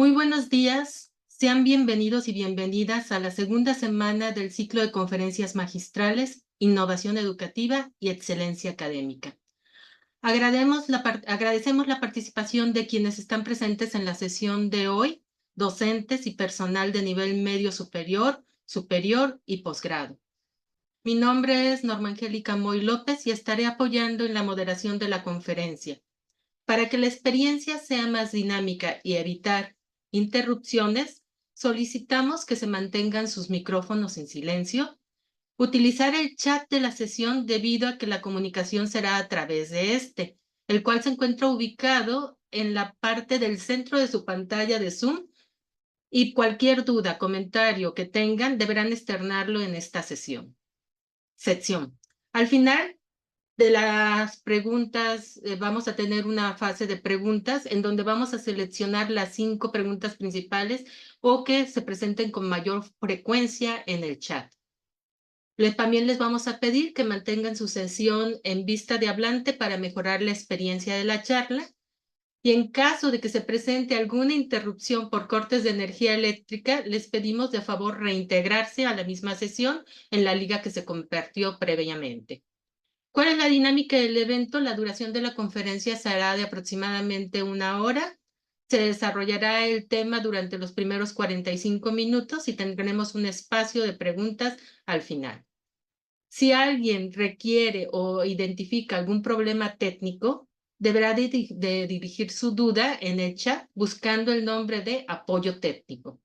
Muy buenos días, sean bienvenidos y bienvenidas a la segunda semana del ciclo de conferencias magistrales, Innovación Educativa y Excelencia Académica. Agradecemos la participación de quienes están presentes en la sesión de hoy, docentes y personal de nivel medio superior, superior y posgrado. Mi nombre es Norma Angélica Moy López y estaré apoyando en la moderación de la conferencia. Para que la experiencia sea más dinámica y evitar interrupciones, solicitamos que se mantengan sus micrófonos en silencio, utilizar el chat de la sesión debido a que la comunicación será a través de este, el cual se encuentra ubicado en la parte del centro de su pantalla de Zoom, y cualquier duda, comentario que tengan deberán externarlo en esta sección. Al final de las preguntas, vamos a tener una fase de preguntas en donde vamos a seleccionar las 5 preguntas principales o que se presenten con mayor frecuencia en el chat. También les vamos a pedir que mantengan su sesión en vista de hablante para mejorar la experiencia de la charla. Y en caso de que se presente alguna interrupción por cortes de energía eléctrica, les pedimos de favor reintegrarse a la misma sesión en la liga que se compartió previamente. ¿Cuál es la dinámica del evento? La duración de la conferencia será de aproximadamente 1 hora. Se desarrollará el tema durante los primeros 45 minutos y tendremos un espacio de preguntas al final. Si alguien requiere o identifica algún problema técnico, deberá de dirigir su duda en el chat buscando el nombre de apoyo técnico.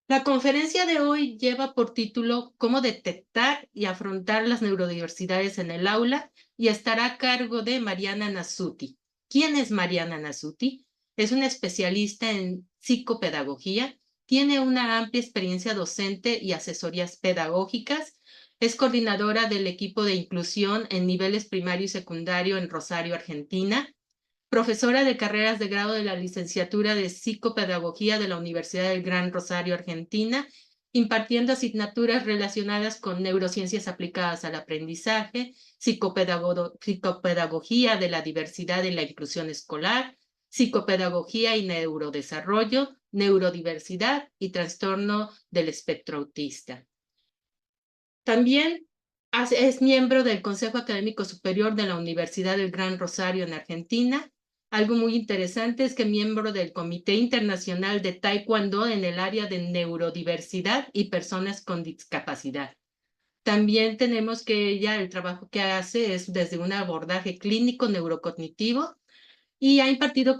La conferencia de hoy lleva por título Cómo detectar y afrontar las neurodiversidades en el aula y estará a cargo de Mariana Nasuti. ¿Quién es Mariana Nasuti? Es una especialista en psicopedagogía, tiene una amplia experiencia docente y asesorías pedagógicas, es coordinadora del equipo de inclusión en niveles primario y secundario en Rosario, Argentina, profesora de carreras de grado de la licenciatura de Psicopedagogía de la Universidad del Gran Rosario, Argentina, impartiendo asignaturas relacionadas con neurociencias aplicadas al aprendizaje, psicopedagogía de la diversidad y la inclusión escolar, psicopedagogía y neurodesarrollo, neurodiversidad y trastorno del espectro autista. También es miembro del Consejo Académico Superior de la Universidad del Gran Rosario en Argentina. Algo muy interesante es que es miembro del Comité Internacional de Taekwondo en el área de neurodiversidad y personas con discapacidad. También tenemos que ella, el trabajo que hace es desde un abordaje clínico neurocognitivo y ha impartido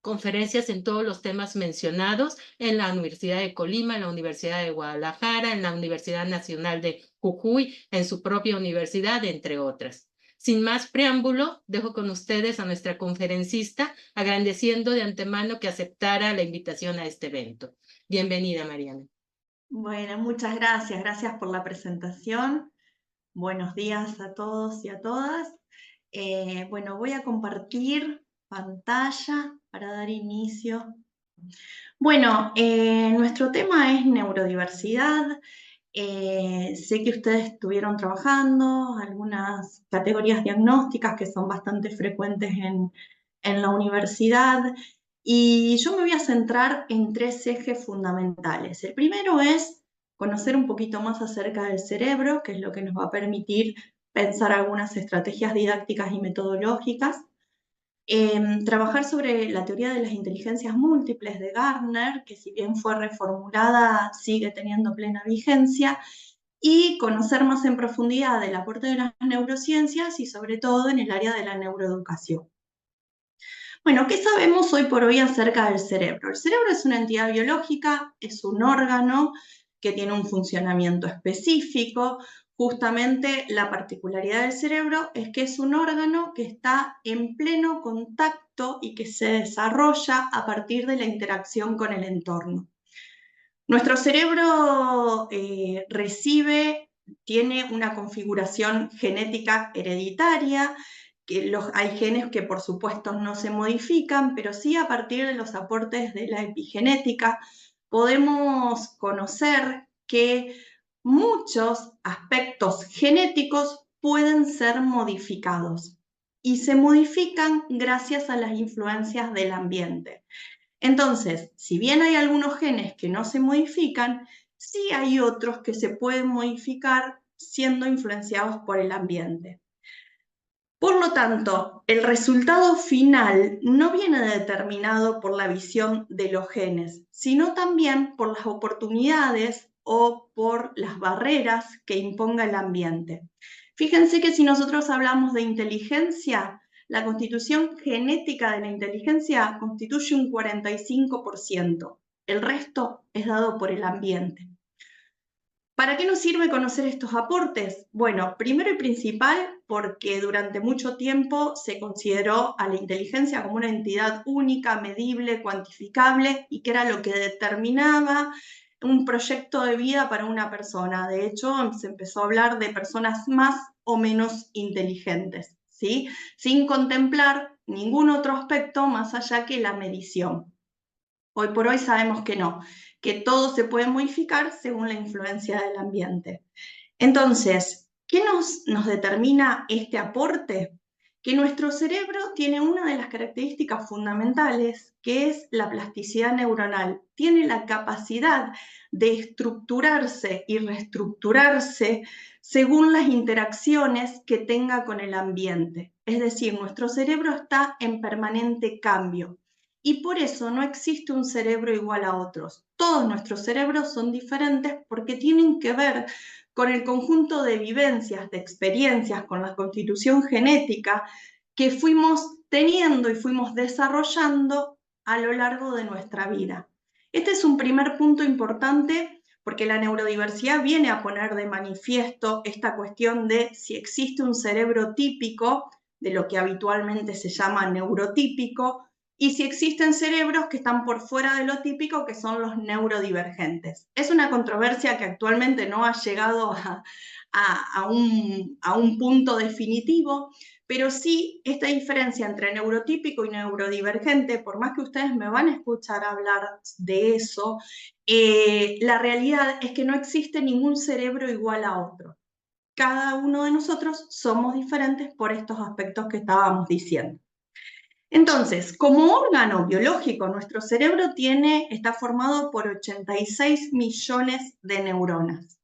conferencias en todos los temas mencionados en la Universidad de Colima, en la Universidad de Guadalajara, en la Universidad Nacional de Jujuy, en su propia universidad, entre otras. Sin más preámbulo, dejo con ustedes a nuestra conferencista, agradeciendo de antemano que aceptara la invitación a este evento. Bienvenida, Mariana. Bueno, muchas gracias. Gracias por la presentación. Buenos días a todos y a todas. Bueno, voy a compartir pantalla para dar inicio. Bueno, nuestro tema es neurodiversidad. Sé que ustedes estuvieron trabajando algunas categorías diagnósticas que son bastante frecuentes en la universidad y yo me voy a centrar en 3 ejes fundamentales. El primero es conocer un poquito más acerca del cerebro, que es lo que nos va a permitir pensar algunas estrategias didácticas y metodológicas. Trabajar sobre la teoría de las inteligencias múltiples de Gardner, que si bien fue reformulada, sigue teniendo plena vigencia, y conocer más en profundidad el aporte de las neurociencias y sobre todo en el área de la neuroeducación. Bueno, ¿qué sabemos hoy por hoy acerca del cerebro? El cerebro es una entidad biológica, es un órgano que tiene un funcionamiento específico. Justamente la particularidad del cerebro es que es un órgano que está en pleno contacto y que se desarrolla a partir de la interacción con el entorno. Nuestro cerebro tiene una configuración genética hereditaria, hay genes que por supuesto no se modifican, pero sí a partir de los aportes de la epigenética podemos conocer que muchos aspectos genéticos pueden ser modificados y se modifican gracias a las influencias del ambiente. Entonces, si bien hay algunos genes que no se modifican, sí hay otros que se pueden modificar siendo influenciados por el ambiente. Por lo tanto, el resultado final no viene determinado por la visión de los genes, sino también por las oportunidades o por las barreras que imponga el ambiente. Fíjense que si nosotros hablamos de inteligencia, la constitución genética de la inteligencia constituye un 45%. El resto es dado por el ambiente. ¿Para qué nos sirve conocer estos aportes? Bueno, primero y principal, porque durante mucho tiempo se consideró a la inteligencia como una entidad única, medible, cuantificable, y que era lo que determinaba un proyecto de vida para una persona. De hecho, se empezó a hablar de personas más o menos inteligentes, ¿sí? Sin contemplar ningún otro aspecto más allá que la medición. Hoy por hoy sabemos que no, que todo se puede modificar según la influencia del ambiente. Entonces, ¿qué nos determina este aporte? Que nuestro cerebro tiene una de las características fundamentales, que es la plasticidad neuronal. Tiene la capacidad de estructurarse y reestructurarse según las interacciones que tenga con el ambiente. Es decir, nuestro cerebro está en permanente cambio. Y por eso no existe un cerebro igual a otros. Todos nuestros cerebros son diferentes porque tienen que ver con el conjunto de vivencias, de experiencias, con la constitución genética que fuimos teniendo y fuimos desarrollando a lo largo de nuestra vida. Este es un primer punto importante porque la neurodiversidad viene a poner de manifiesto esta cuestión de si existe un cerebro típico, de lo que habitualmente se llama neurotípico, y si existen cerebros que están por fuera de lo típico, que son los neurodivergentes. Es una controversia que actualmente no ha llegado a un punto definitivo, pero sí esta diferencia entre neurotípico y neurodivergente, por más que ustedes me van a escuchar hablar de eso, la realidad es que no existe ningún cerebro igual a otro. Cada uno de nosotros somos diferentes por estos aspectos que estábamos diciendo. Entonces, como órgano biológico, nuestro cerebro está formado por 86 millones de neuronas.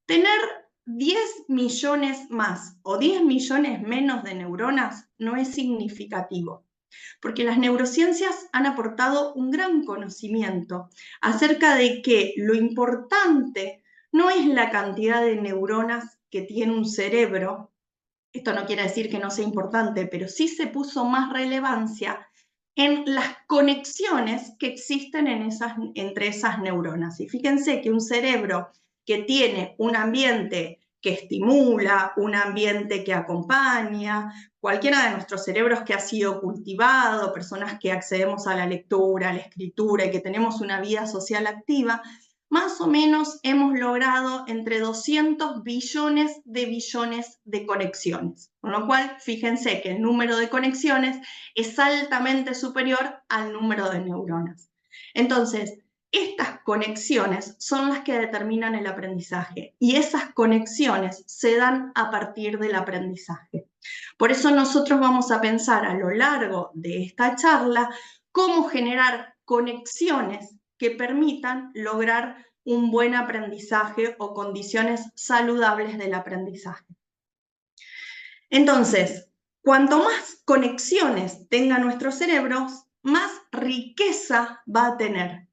Tener 10 millones más o 10 millones menos de neuronas no es significativo, porque las neurociencias han aportado un gran conocimiento acerca de que lo importante no es la cantidad de neuronas que tiene un cerebro. Esto no quiere decir que no sea importante, pero sí se puso más relevancia en las conexiones que existen entre esas neuronas. Y fíjense que un cerebro que tiene un ambiente que estimula, un ambiente que acompaña, cualquiera de nuestros cerebros que ha sido cultivado, personas que accedemos a la lectura, a la escritura y que tenemos una vida social activa, más o menos hemos logrado entre 200 billones de conexiones. Con lo cual, fíjense que el número de conexiones es altamente superior al número de neuronas. Entonces, estas conexiones son las que determinan el aprendizaje y esas conexiones se dan a partir del aprendizaje. Por eso nosotros vamos a pensar a lo largo de esta charla cómo generar conexiones que permitan lograr un buen aprendizaje o condiciones saludables del aprendizaje. Entonces, cuanto más conexiones tenga nuestro cerebro, más riqueza va a tener.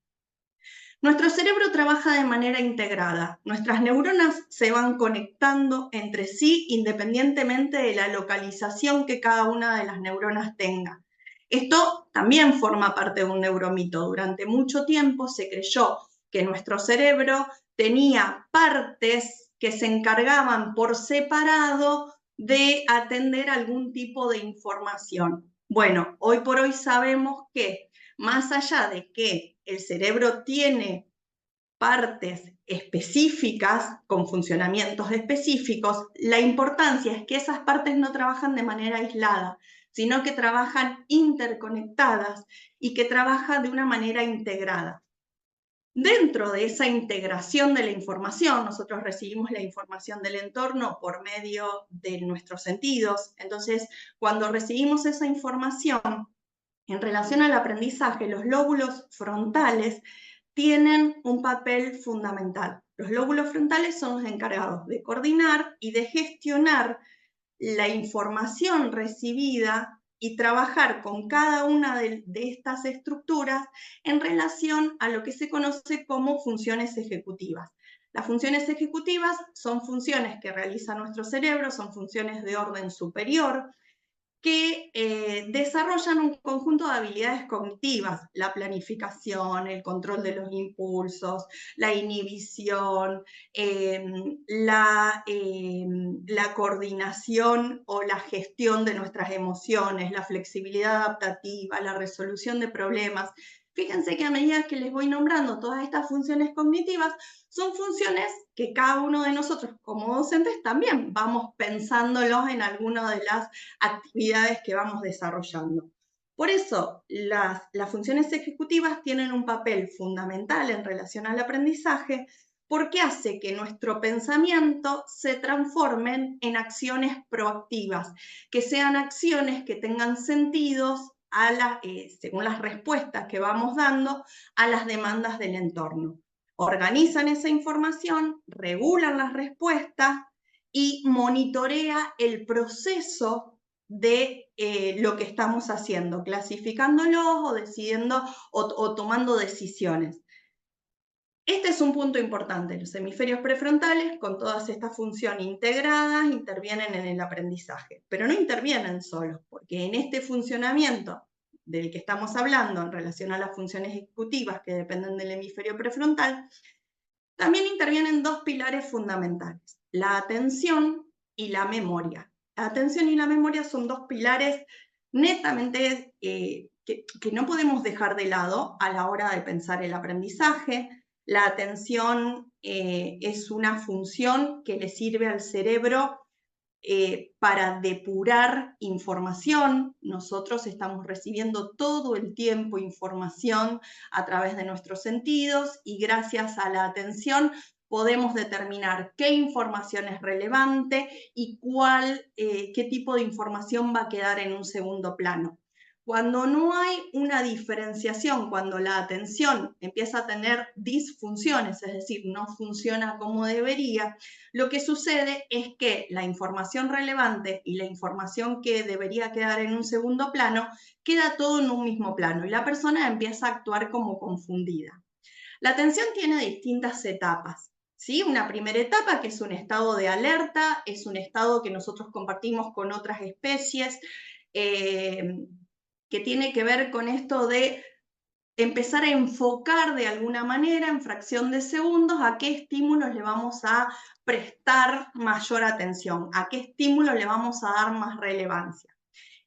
Nuestro cerebro trabaja de manera integrada. Nuestras neuronas se van conectando entre sí independientemente de la localización que cada una de las neuronas tenga. Esto también forma parte de un neuromito. Durante mucho tiempo se creyó que nuestro cerebro tenía partes que se encargaban por separado de atender algún tipo de información. Bueno, hoy por hoy sabemos que más allá de que el cerebro tiene partes específicas con funcionamientos específicos, la importancia es que esas partes no trabajan de manera aislada, sino que trabajan interconectadas y que trabajan de una manera integrada. Dentro de esa integración de la información, nosotros recibimos la información del entorno por medio de nuestros sentidos. Entonces, cuando recibimos esa información, En relación al aprendizaje, los lóbulos frontales tienen un papel fundamental. Los lóbulos frontales son los encargados de coordinar y de gestionar la información recibida y trabajar con cada una de estas estructuras en relación a lo que se conoce como funciones ejecutivas. Las funciones ejecutivas son funciones que realiza nuestro cerebro, son funciones de orden superior, que desarrollan un conjunto de habilidades cognitivas, la planificación, el control de los impulsos, la inhibición, la coordinación o la gestión de nuestras emociones, la flexibilidad adaptativa, la resolución de problemas. Fíjense que a medida que les voy nombrando todas estas funciones cognitivas, son funciones que cada uno de nosotros como docentes también vamos pensándolos en alguna de las actividades que vamos desarrollando. Por eso, las funciones ejecutivas tienen un papel fundamental en relación al aprendizaje, porque hace que nuestro pensamiento se transforme en acciones proactivas, que sean acciones que tengan sentidos según las respuestas que vamos dando a las demandas del entorno. Organizan esa información, regulan las respuestas y monitorea el proceso de lo que estamos haciendo, clasificándolos o decidiendo o tomando decisiones. Este es un punto importante. Los hemisferios prefrontales, con todas estas funciones integradas, intervienen en el aprendizaje, pero no intervienen solos, porque en este funcionamiento del que estamos hablando en relación a las funciones ejecutivas que dependen del hemisferio prefrontal, también intervienen dos pilares fundamentales, la atención y la memoria. La atención y la memoria son dos pilares netamente que no podemos dejar de lado a la hora de pensar el aprendizaje. La atención es una función que le sirve al cerebro para depurar información. Nosotros estamos recibiendo todo el tiempo información a través de nuestros sentidos y gracias a la atención podemos determinar qué información es relevante y qué tipo de información va a quedar en un segundo plano. Cuando no hay una diferenciación, cuando la atención empieza a tener disfunciones, es decir, no funciona como debería, lo que sucede es que la información relevante y la información que debería quedar en un segundo plano queda todo en un mismo plano y la persona empieza a actuar como confundida. La atención tiene distintas etapas. ¿Sí? Una primera etapa que es un estado de alerta, es un estado que nosotros compartimos con otras especies, que tiene que ver con esto de empezar a enfocar de alguna manera en fracción de segundos a qué estímulos le vamos a prestar mayor atención, a qué estímulos le vamos a dar más relevancia.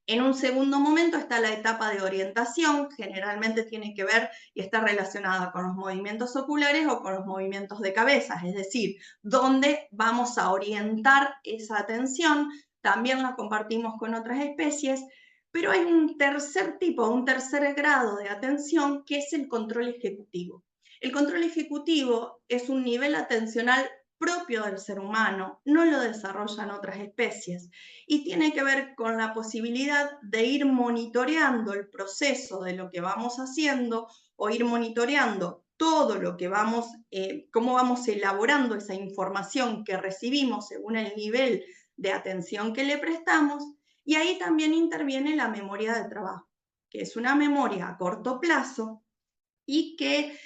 En un segundo momento está la etapa de orientación, generalmente tiene que ver y está relacionada con los movimientos oculares o con los movimientos de cabeza, es decir, dónde vamos a orientar esa atención, también la compartimos con otras especies, pero hay un tercer tipo, un tercer grado de atención que es el control ejecutivo. El control ejecutivo es un nivel atencional propio del ser humano, no lo desarrollan otras especies y tiene que ver con la posibilidad de ir monitoreando el proceso de lo que vamos haciendo o ir monitoreando todo lo que vamos, cómo vamos elaborando esa información que recibimos según el nivel de atención que le prestamos, y ahí también interviene la memoria de trabajo, que es una memoria a corto plazo y que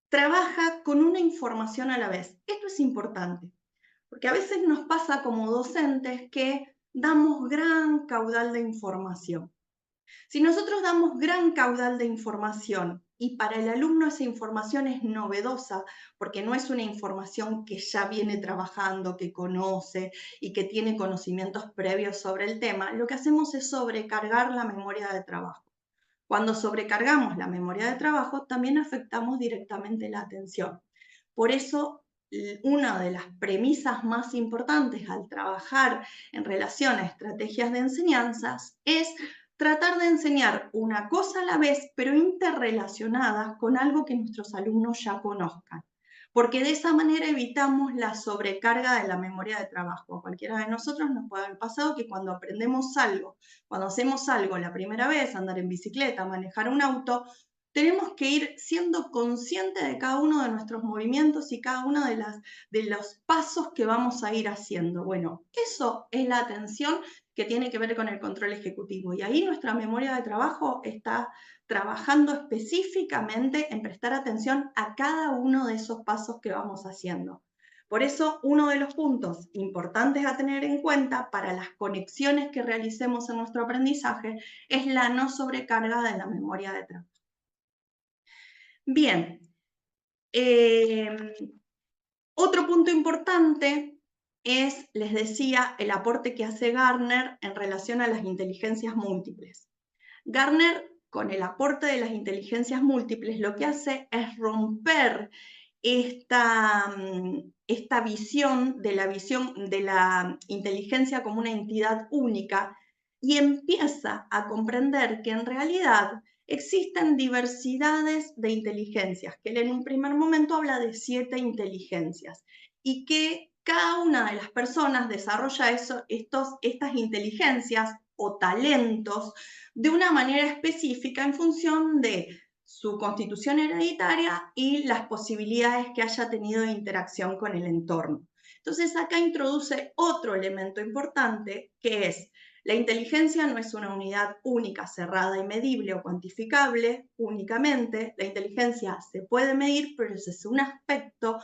trabaja con una información a la vez. Esto es importante, porque a veces nos pasa como docentes que damos gran caudal de información. Si nosotros damos gran caudal de información y para el alumno esa información es novedosa, porque no es una información que ya viene trabajando, que conoce y que tiene conocimientos previos sobre el tema, lo que hacemos es sobrecargar la memoria de trabajo. Cuando sobrecargamos la memoria de trabajo, también afectamos directamente la atención. Por eso, una de las premisas más importantes al trabajar en relación a estrategias de enseñanzas es tratar de enseñar una cosa a la vez, pero interrelacionadas con algo que nuestros alumnos ya conozcan. porque de esa manera evitamos la sobrecarga de la memoria de trabajo. A cualquiera de nosotros nos puede haber pasado que cuando aprendemos algo, cuando hacemos algo la primera vez, andar en bicicleta, manejar un auto, tenemos que ir siendo conscientes de cada uno de nuestros movimientos y cada uno de los pasos que vamos a ir haciendo. Bueno, eso es la atención que tiene que ver con el control ejecutivo. Y ahí nuestra memoria de trabajo está trabajando específicamente en prestar atención a cada uno de esos pasos que vamos haciendo. Por eso, uno de los puntos importantes a tener en cuenta para las conexiones que realicemos en nuestro aprendizaje es la no sobrecarga de la memoria de trabajo. Bien, otro punto importante es, les decía, el aporte que hace Gardner en relación a las inteligencias múltiples. Gardner, con el aporte de las inteligencias múltiples, lo que hace es romper esta visión de la inteligencia como una entidad única y empieza a comprender que en realidad existen diversidades de inteligencias, que él en un primer momento habla de 7 inteligencias y que cada una de las personas desarrolla estas inteligencias o talentos de una manera específica en función de su constitución hereditaria y las posibilidades que haya tenido de interacción con el entorno. Entonces acá introduce otro elemento importante que es la inteligencia no es una unidad única, cerrada y medible o cuantificable únicamente. La inteligencia se puede medir, pero ese es un aspecto.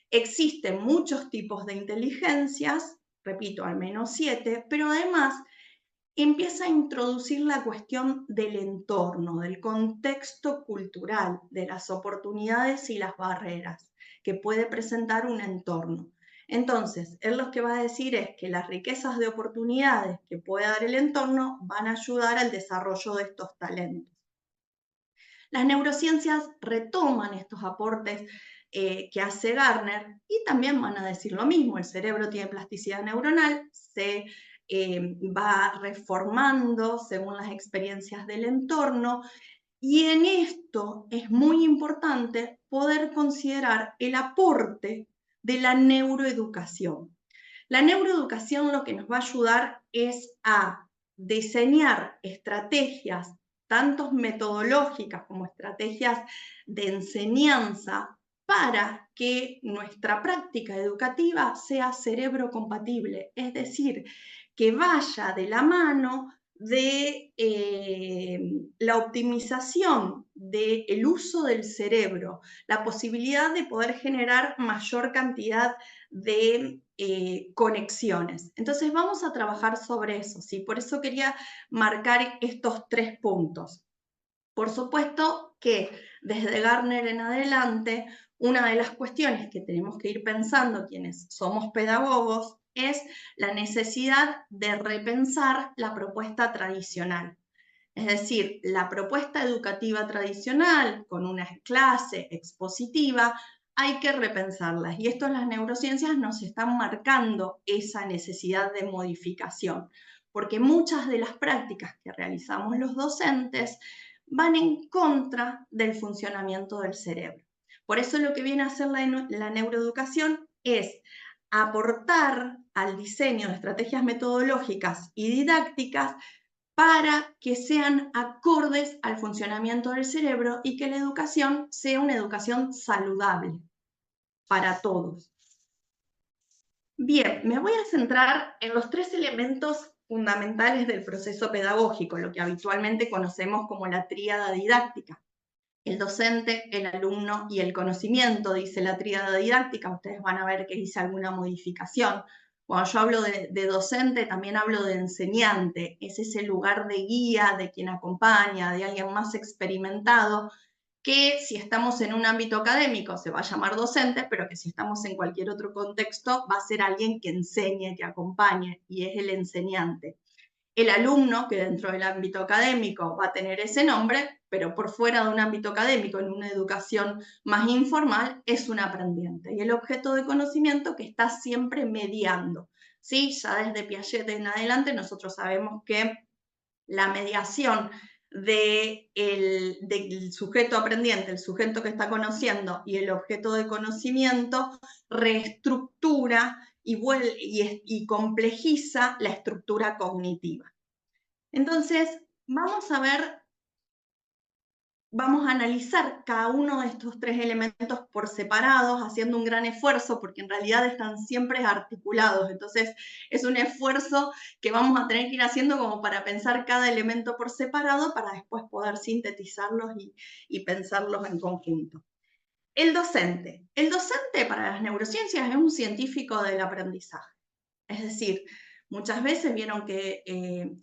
Existen muchos tipos de inteligencias, repito, al menos 7, pero además empieza a introducir la cuestión del entorno, del contexto cultural, de las oportunidades y las barreras que puede presentar un entorno. Entonces, él lo que va a decir es que las riquezas de oportunidades que puede dar el entorno van a ayudar al desarrollo de estos talentos. Las neurociencias retoman estos aportes que hace Gardner y también van a decir lo mismo, el cerebro tiene plasticidad neuronal, se va reformando según las experiencias del entorno y en esto es muy importante poder considerar el aporte de la neuroeducación. La neuroeducación lo que nos va a ayudar es a diseñar estrategias, tanto metodológicas como estrategias de enseñanza, para que nuestra práctica educativa sea cerebro compatible, es decir, que vaya de la mano de la optimización del uso del cerebro, la posibilidad de poder generar mayor cantidad de conexiones. Entonces vamos a trabajar sobre eso, ¿sí? Por eso quería marcar estos 3 puntos. Por supuesto que desde Gardner en adelante, una de las cuestiones que tenemos que ir pensando quienes somos pedagogos es la necesidad de repensar la propuesta tradicional. Es decir, la propuesta educativa tradicional con una clase expositiva hay que repensarlas. Y esto en las neurociencias nos están marcando esa necesidad de modificación, porque muchas de las prácticas que realizamos los docentes van en contra del funcionamiento del cerebro. Por eso lo que viene a hacer la neuroeducación es aportar al diseño de estrategias metodológicas y didácticas para que sean acordes al funcionamiento del cerebro y que la educación sea una educación saludable para todos. Bien, me voy a centrar en los 3 elementos fundamentales del proceso pedagógico, lo que habitualmente conocemos como la tríada didáctica. El docente, el alumno y el conocimiento, dice la tríada didáctica. Ustedes van a ver que hice alguna modificación. Cuando yo hablo de docente, también hablo de enseñante. Es ese lugar de guía, de quien acompaña, de alguien más experimentado, que si estamos en un ámbito académico se va a llamar docente, pero que si estamos en cualquier otro contexto va a ser alguien que enseñe, que acompañe, y es el enseñante. El alumno, que dentro del ámbito académico va a tener ese nombre, pero por fuera de un ámbito académico, en una educación más informal, es un aprendiente. Y el objeto de conocimiento que está siempre mediando. ¿Sí? Ya desde Piaget en adelante nosotros sabemos que la mediación del sujeto aprendiente, el sujeto que está conociendo y el objeto de conocimiento, reestructura y complejiza la estructura cognitiva. Entonces, vamos a analizar cada uno de estos tres elementos por separados, haciendo un gran esfuerzo, porque en realidad están siempre articulados. Entonces, es un esfuerzo que vamos a tener que ir haciendo como para pensar cada elemento por separado, para después poder sintetizarlos y pensarlos en conjunto. El docente. El docente para las neurociencias es un científico del aprendizaje. Es decir, muchas veces vieron que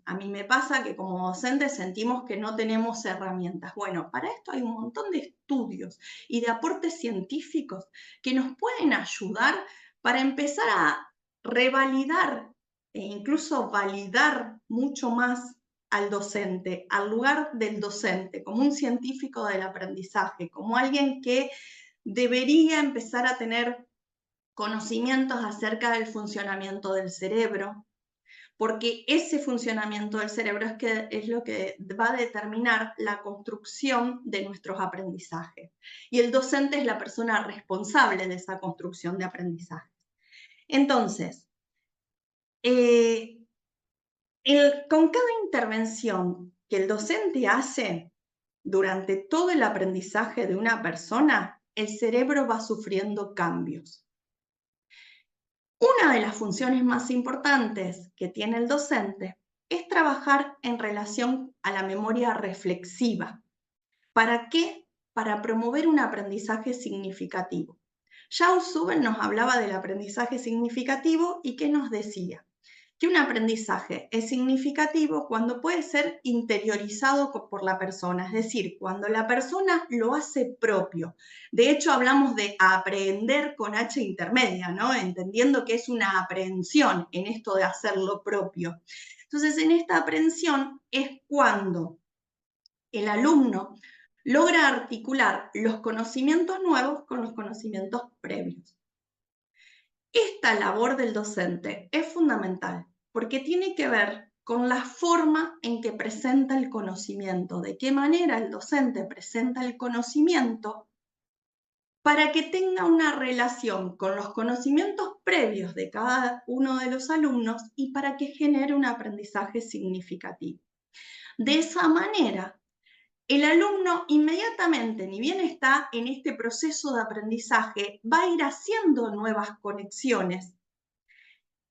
a mí me pasa que como docentes sentimos que no tenemos herramientas. Bueno, para esto hay un montón de estudios y de aportes científicos que nos pueden ayudar para empezar a revalidar e incluso validar mucho más al docente, al lugar del docente, como un científico del aprendizaje, como alguien que debería empezar a tener conocimientos acerca del funcionamiento del cerebro, porque ese funcionamiento del cerebro es lo que va a determinar la construcción de nuestros aprendizajes. Y el docente es la persona responsable de esa construcción de aprendizaje. Entonces, con cada intervención que el docente hace durante todo el aprendizaje de una persona, el cerebro va sufriendo cambios. Una de las funciones más importantes que tiene el docente es trabajar en relación a la memoria reflexiva. ¿Para qué? Para promover un aprendizaje significativo. Charles Subel nos hablaba del aprendizaje significativo y ¿qué nos decía? Que un aprendizaje es significativo cuando puede ser interiorizado por la persona, es decir, cuando la persona lo hace propio. De hecho, hablamos de aprender con H intermedia, ¿no? Entendiendo que es una aprehensión en esto de hacerlo propio. Entonces, en esta aprehensión es cuando el alumno logra articular los conocimientos nuevos con los conocimientos previos. Esta labor del docente es fundamental porque tiene que ver con la forma en que presenta el conocimiento, de qué manera el docente presenta el conocimiento para que tenga una relación con los conocimientos previos de cada uno de los alumnos y para que genere un aprendizaje significativo. De esa manera, el alumno inmediatamente, ni bien está en este proceso de aprendizaje, va a ir haciendo nuevas conexiones,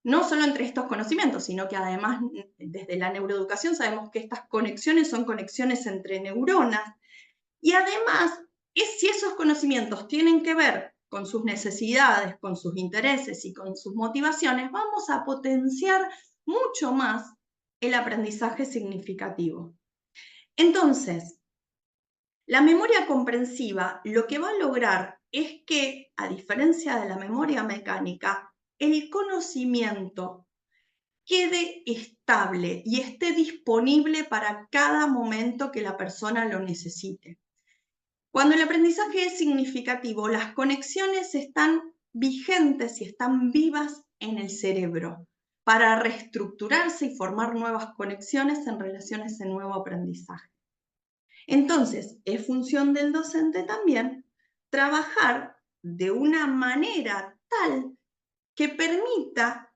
no solo entre estos conocimientos, sino que además desde la neuroeducación sabemos que estas conexiones son conexiones entre neuronas, y además, si esos conocimientos tienen que ver con sus necesidades, con sus intereses y con sus motivaciones, vamos a potenciar mucho más el aprendizaje significativo. Entonces, la memoria comprensiva lo que va a lograr es que, a diferencia de la memoria mecánica, el conocimiento quede estable y esté disponible para cada momento que la persona lo necesite. Cuando el aprendizaje es significativo, las conexiones están vigentes y están vivas en el cerebro para reestructurarse y formar nuevas conexiones en relación a ese nuevo aprendizaje. Entonces, es función del docente también trabajar de una manera tal que permita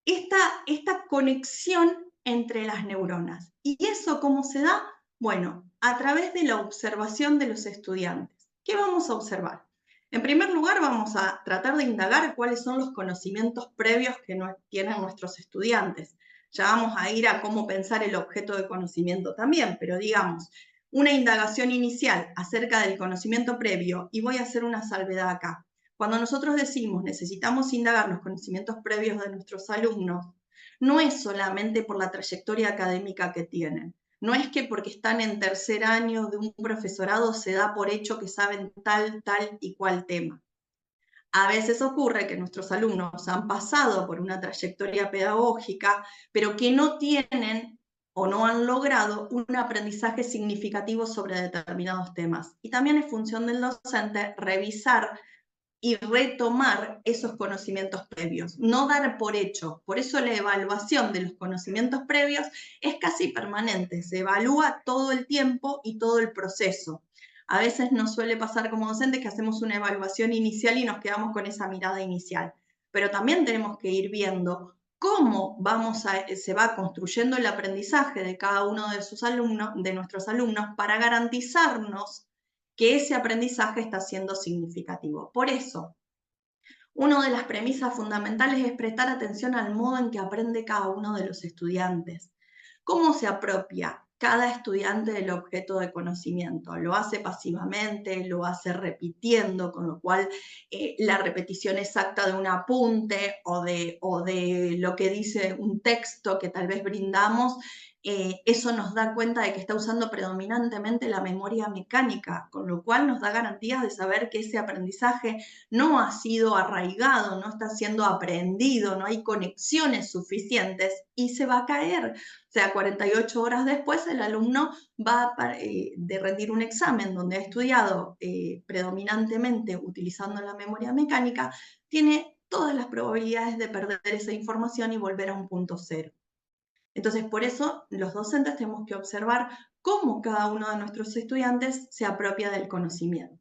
esta conexión entre las neuronas. ¿Y eso cómo se da? Bueno, a través de la observación de los estudiantes. ¿Qué vamos a observar? En primer lugar, vamos a tratar de indagar cuáles son los conocimientos previos que tienen nuestros estudiantes. Ya vamos a ir a cómo pensar el objeto de conocimiento también, pero digamos, una indagación inicial acerca del conocimiento previo, y voy a hacer una salvedad acá. Cuando nosotros decimos necesitamos indagar los conocimientos previos de nuestros alumnos, no es solamente por la trayectoria académica que tienen. No es que porque están en tercer año de un profesorado se da por hecho que saben tal y cual tema. A veces ocurre que nuestros alumnos han pasado por una trayectoria pedagógica, pero que no tienen o no han logrado un aprendizaje significativo sobre determinados temas. Y también es función del docente revisar y retomar esos conocimientos previos, no dar por hecho. Por eso la evaluación de los conocimientos previos es casi permanente, se evalúa todo el tiempo y todo el proceso. A veces nos suele pasar como docentes que hacemos una evaluación inicial y nos quedamos con esa mirada inicial, pero también tenemos que ir viendo cómo se va construyendo el aprendizaje de cada uno de sus alumnos, de nuestros alumnos, para garantizarnos que ese aprendizaje está siendo significativo. Por eso, una de las premisas fundamentales es prestar atención al modo en que aprende cada uno de los estudiantes. ¿Cómo se apropia cada estudiante del objeto de conocimiento? ¿Lo hace pasivamente? ¿Lo hace repitiendo? Con lo cual la repetición exacta de un apunte o de lo que dice un texto que tal vez brindamos, eso nos da cuenta de que está usando predominantemente la memoria mecánica, con lo cual nos da garantías de saber que ese aprendizaje no ha sido arraigado, no está siendo aprendido, no hay conexiones suficientes y se va a caer. O sea, 48 horas después el alumno va de rendir un examen donde ha estudiado predominantemente utilizando la memoria mecánica, tiene todas las probabilidades de perder esa información y volver a un punto cero. Entonces, por eso los docentes tenemos que observar cómo cada uno de nuestros estudiantes se apropia del conocimiento.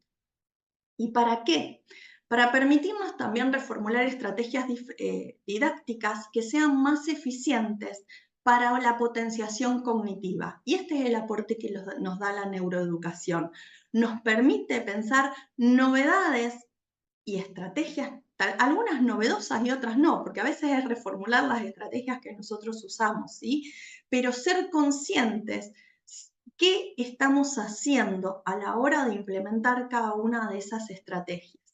¿Y para qué? Para permitirnos también reformular estrategias didácticas que sean más eficientes para la potenciación cognitiva. Y este es el aporte que nos da la neuroeducación. Nos permite pensar novedades y estrategias, algunas novedosas y otras no, porque a veces es reformular las estrategias que nosotros usamos, ¿sí? Pero ser conscientes qué estamos haciendo a la hora de implementar cada una de esas estrategias.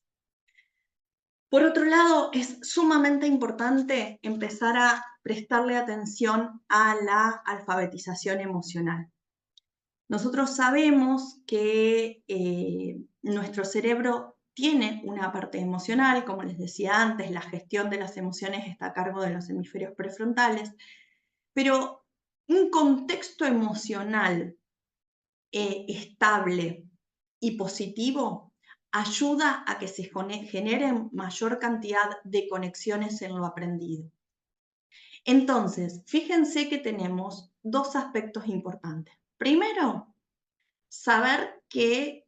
Por otro lado, es sumamente importante empezar a prestarle atención a la alfabetización emocional. Nosotros sabemos que nuestro cerebro tiene una parte emocional, como les decía antes, la gestión de las emociones está a cargo de los hemisferios prefrontales, pero un contexto emocional estable y positivo ayuda a que se genere mayor cantidad de conexiones en lo aprendido. Entonces, fíjense que tenemos dos aspectos importantes. Primero, saber que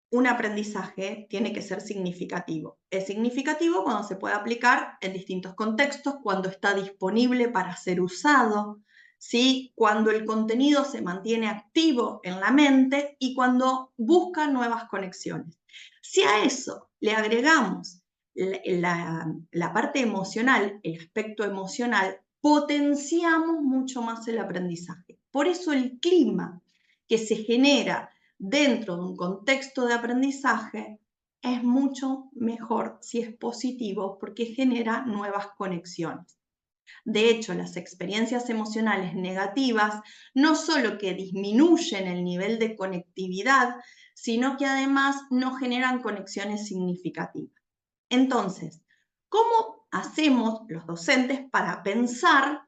un aprendizaje tiene que ser significativo. Es significativo cuando se puede aplicar en distintos contextos, cuando está disponible para ser usado, ¿sí? Cuando el contenido se mantiene activo en la mente y cuando busca nuevas conexiones. Si a eso le agregamos la parte emocional, el aspecto emocional, potenciamos mucho más el aprendizaje. Por eso el clima que se genera dentro de un contexto de aprendizaje es mucho mejor si es positivo porque genera nuevas conexiones. De hecho, las experiencias emocionales negativas no solo que disminuyen el nivel de conectividad, sino que además no generan conexiones significativas. Entonces, ¿cómo hacemos los docentes para pensar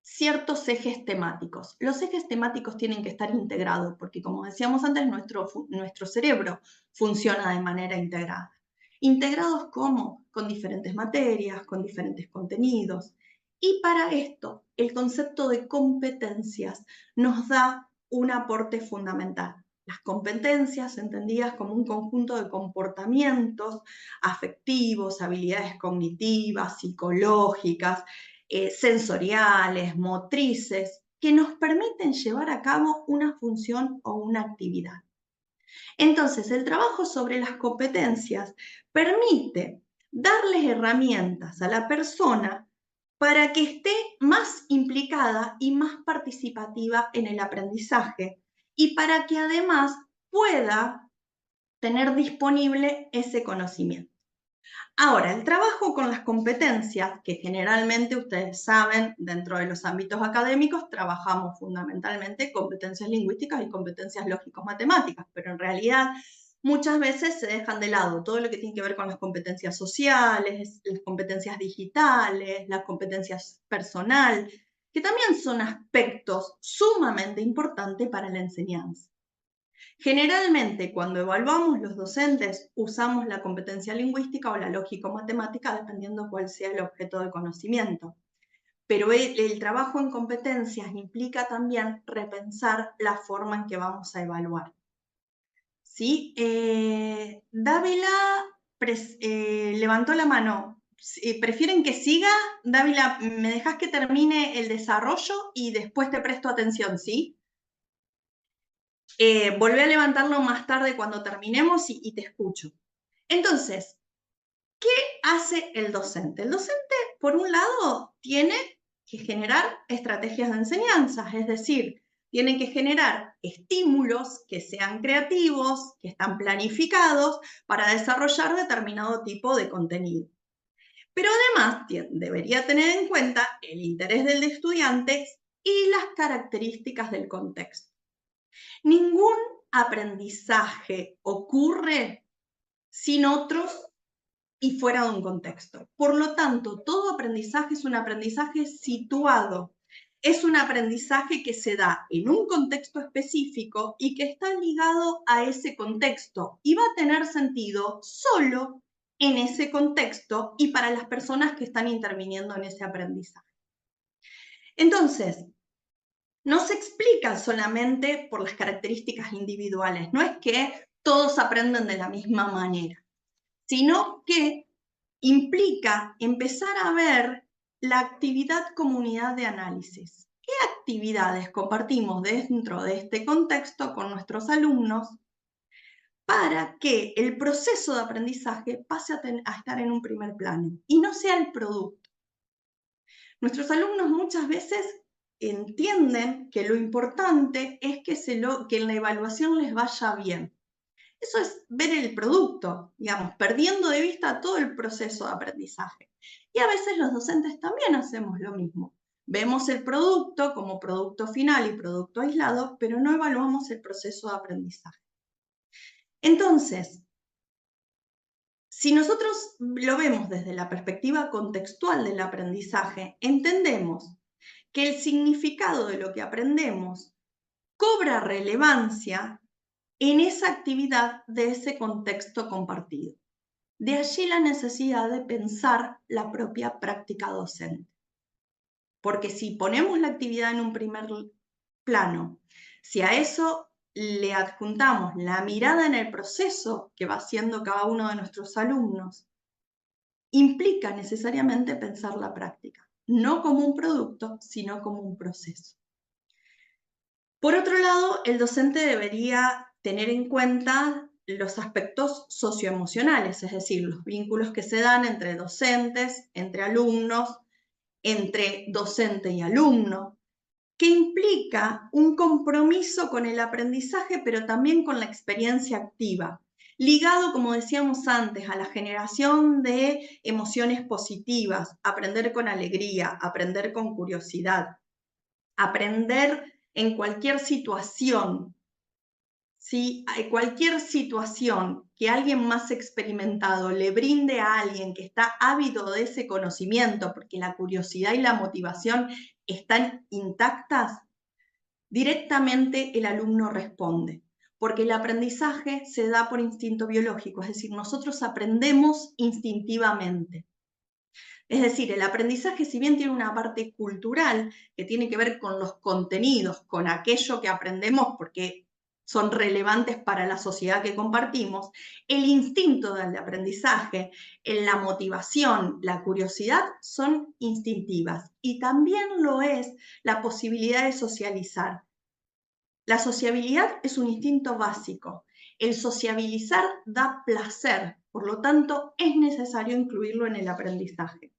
ciertos ejes temáticos? Los ejes temáticos tienen que estar integrados porque, como decíamos antes, nuestro cerebro funciona de manera integrada. ¿Integrados cómo? Con diferentes materias, con diferentes contenidos. Y para esto, el concepto de competencias nos da un aporte fundamental. Las competencias entendidas como un conjunto de comportamientos afectivos, habilidades cognitivas, psicológicas, sensoriales, motrices, que nos permiten llevar a cabo una función o una actividad. Entonces, el trabajo sobre las competencias permite darles herramientas a la persona para que esté más implicada y más participativa en el aprendizaje y para que además pueda tener disponible ese conocimiento. Ahora, el trabajo con las competencias, que generalmente ustedes saben, dentro de los ámbitos académicos, trabajamos fundamentalmente competencias lingüísticas y competencias lógico-matemáticas, pero en realidad muchas veces se dejan de lado todo lo que tiene que ver con las competencias sociales, las competencias digitales, las competencias personal, que también son aspectos sumamente importantes para la enseñanza. Generalmente, cuando evaluamos los docentes, usamos la competencia lingüística o la lógico-matemática, dependiendo cuál sea el objeto de conocimiento. Pero el trabajo en competencias implica también repensar la forma en que vamos a evaluar. ¿Sí? Dávila levantó la mano. ¿Prefieren que siga? Dávila, ¿me dejas que termine el desarrollo y después te presto atención, sí? Volví a levantarlo más tarde cuando terminemos y te escucho. Entonces, ¿qué hace el docente? El docente, por un lado, tiene que generar estrategias de enseñanza, es decir, tiene que generar estímulos que sean creativos, que están planificados para desarrollar determinado tipo de contenido. Pero además debería tener en cuenta el interés del estudiante y las características del contexto. Ningún aprendizaje ocurre sin otros y fuera de un contexto. Por lo tanto, todo aprendizaje es un aprendizaje situado. Es un aprendizaje que se da en un contexto específico y que está ligado a ese contexto y va a tener sentido solo en ese contexto y para las personas que están interviniendo en ese aprendizaje. Entonces, no se explica solamente por las características individuales, no es que todos aprenden de la misma manera, sino que implica empezar a ver la actividad comunidad de análisis. ¿Qué actividades compartimos dentro de este contexto con nuestros alumnos para que el proceso de aprendizaje pase a estar en un primer plano y no sea el producto? Nuestros alumnos muchas veces entienden que lo importante es que en la evaluación les vaya bien. Eso es ver el producto, digamos, perdiendo de vista todo el proceso de aprendizaje. Y a veces los docentes también hacemos lo mismo. Vemos el producto como producto final y producto aislado, pero no evaluamos el proceso de aprendizaje. Entonces, si nosotros lo vemos desde la perspectiva contextual del aprendizaje, entendemos que el significado de lo que aprendemos cobra relevancia en esa actividad de ese contexto compartido. De allí la necesidad de pensar la propia práctica docente. Porque si ponemos la actividad en un primer plano, si a eso le adjuntamos la mirada en el proceso que va haciendo cada uno de nuestros alumnos, implica necesariamente pensar la práctica, no como un producto, sino como un proceso. Por otro lado, el docente debería tener en cuenta los aspectos socioemocionales, es decir, los vínculos que se dan entre docentes, entre alumnos, entre docente y alumno, que implica un compromiso con el aprendizaje, pero también con la experiencia activa, ligado, como decíamos antes, a la generación de emociones positivas, aprender con alegría, aprender con curiosidad, aprender en cualquier situación. Si cualquier situación que alguien más experimentado le brinde a alguien que está ávido de ese conocimiento, porque la curiosidad y la motivación están intactas, directamente el alumno responde, porque el aprendizaje se da por instinto biológico, es decir, nosotros aprendemos instintivamente. Es decir, el aprendizaje, si bien tiene una parte cultural que tiene que ver con los contenidos, con aquello que aprendemos porque son relevantes para la sociedad que compartimos, el instinto del aprendizaje, la motivación, la curiosidad son instintivas y también lo es la posibilidad de socializar. La sociabilidad es un instinto básico. El sociabilizar da placer, por lo tanto es necesario incluirlo en el aprendizaje.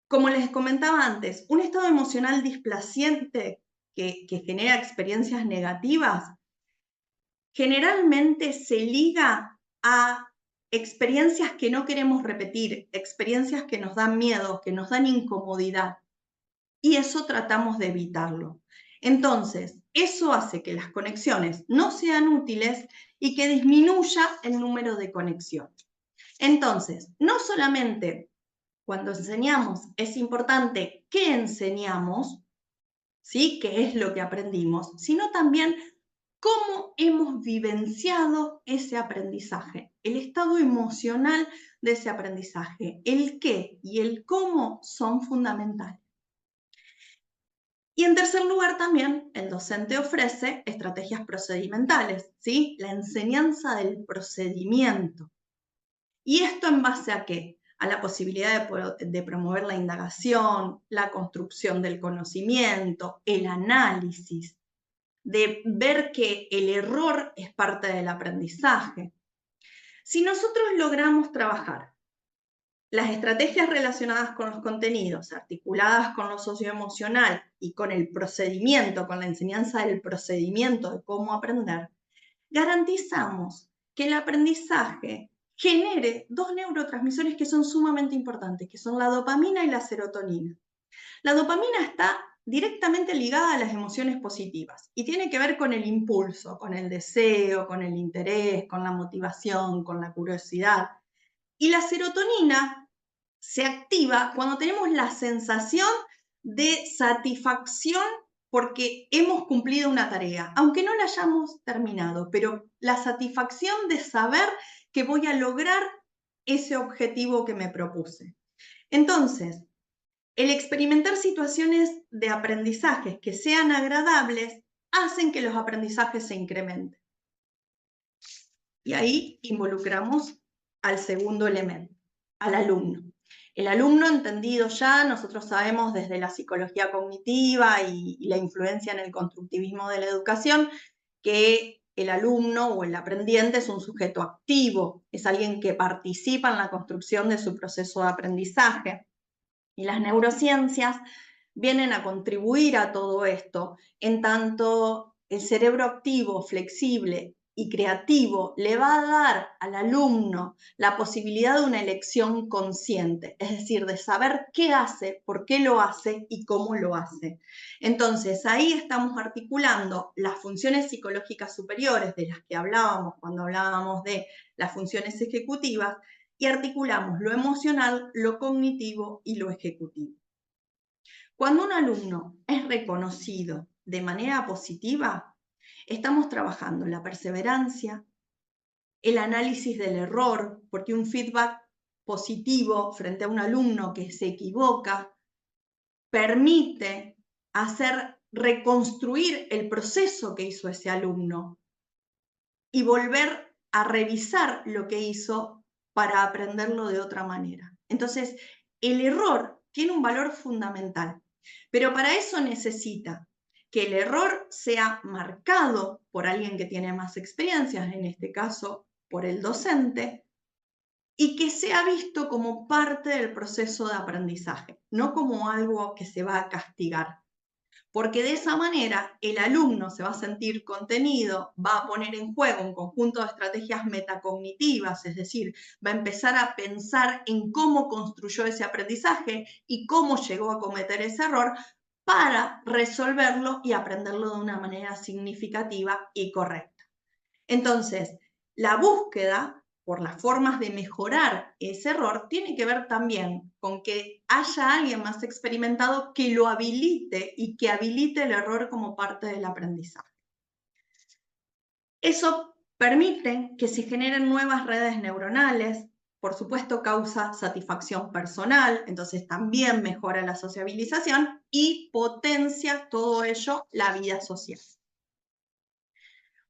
Como les comentaba antes, un estado emocional displaciente que genera experiencias negativas generalmente se liga a experiencias que no queremos repetir, experiencias que nos dan miedo, que nos dan incomodidad. Y eso tratamos de evitarlo. Entonces, eso hace que las conexiones no sean útiles y que disminuya el número de conexiones. Entonces, no solamente cuando enseñamos es importante qué enseñamos, ¿sí? ¿Qué es lo que aprendimos? Sino también cómo hemos vivenciado ese aprendizaje, el estado emocional de ese aprendizaje. El qué y el cómo son fundamentales. Y en tercer lugar también, el docente ofrece estrategias procedimentales, ¿sí? La enseñanza del procedimiento. ¿Y esto en base a qué? A la posibilidad de promover la indagación, la construcción del conocimiento, el análisis, de ver que el error es parte del aprendizaje. Si nosotros logramos trabajar las estrategias relacionadas con los contenidos, articuladas con lo socioemocional y con el procedimiento, con la enseñanza del procedimiento de cómo aprender, garantizamos que el aprendizaje genere dos neurotransmisores que son sumamente importantes, que son la dopamina y la serotonina. La dopamina está directamente ligada a las emociones positivas y tiene que ver con el impulso, con el deseo, con el interés, con la motivación, con la curiosidad. Y la serotonina se activa cuando tenemos la sensación de satisfacción porque hemos cumplido una tarea, aunque no la hayamos terminado, pero la satisfacción de saber que voy a lograr ese objetivo que me propuse. Entonces, el experimentar situaciones de aprendizajes que sean agradables hacen que los aprendizajes se incrementen. Y ahí involucramos al segundo elemento, al alumno. El alumno entendido ya, nosotros sabemos desde la psicología cognitiva y la influencia en el constructivismo de la educación, que el alumno o el aprendiente es un sujeto activo, es alguien que participa en la construcción de su proceso de aprendizaje. Y las neurociencias vienen a contribuir a todo esto, en tanto el cerebro activo, flexible y creativo le va a dar al alumno la posibilidad de una elección consciente, es decir, de saber qué hace, por qué lo hace y cómo lo hace. Entonces, ahí estamos articulando las funciones psicológicas superiores de las que hablábamos cuando hablábamos de las funciones ejecutivas, y articulamos lo emocional, lo cognitivo y lo ejecutivo. Cuando un alumno es reconocido de manera positiva, estamos trabajando la perseverancia, el análisis del error, porque un feedback positivo frente a un alumno que se equivoca permite reconstruir el proceso que hizo ese alumno y volver a revisar lo que hizo para aprenderlo de otra manera. Entonces, el error tiene un valor fundamental, pero para eso necesita que el error sea marcado por alguien que tiene más experiencias, en este caso por el docente, y que sea visto como parte del proceso de aprendizaje, no como algo que se va a castigar. Porque de esa manera el alumno se va a sentir contenido, va a poner en juego un conjunto de estrategias metacognitivas, es decir, va a empezar a pensar en cómo construyó ese aprendizaje y cómo llegó a cometer ese error para resolverlo y aprenderlo de una manera significativa y correcta. Entonces, la búsqueda por las formas de mejorar ese error tiene que ver también con que haya alguien más experimentado que lo habilite y que habilite el error como parte del aprendizaje. Eso permite que se generen nuevas redes neuronales, por supuesto causa satisfacción personal, entonces también mejora la sociabilización y potencia todo ello la vida social.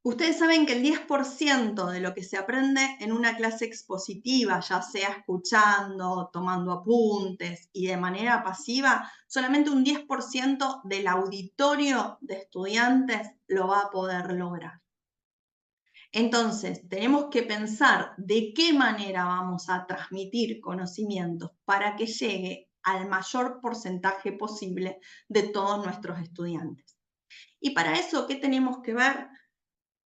Ustedes saben que el 10% de lo que se aprende en una clase expositiva, ya sea escuchando, tomando apuntes y de manera pasiva, solamente un 10% del auditorio de estudiantes lo va a poder lograr. Entonces, tenemos que pensar de qué manera vamos a transmitir conocimientos para que llegue al mayor porcentaje posible de todos nuestros estudiantes. Y para eso, ¿qué tenemos que ver?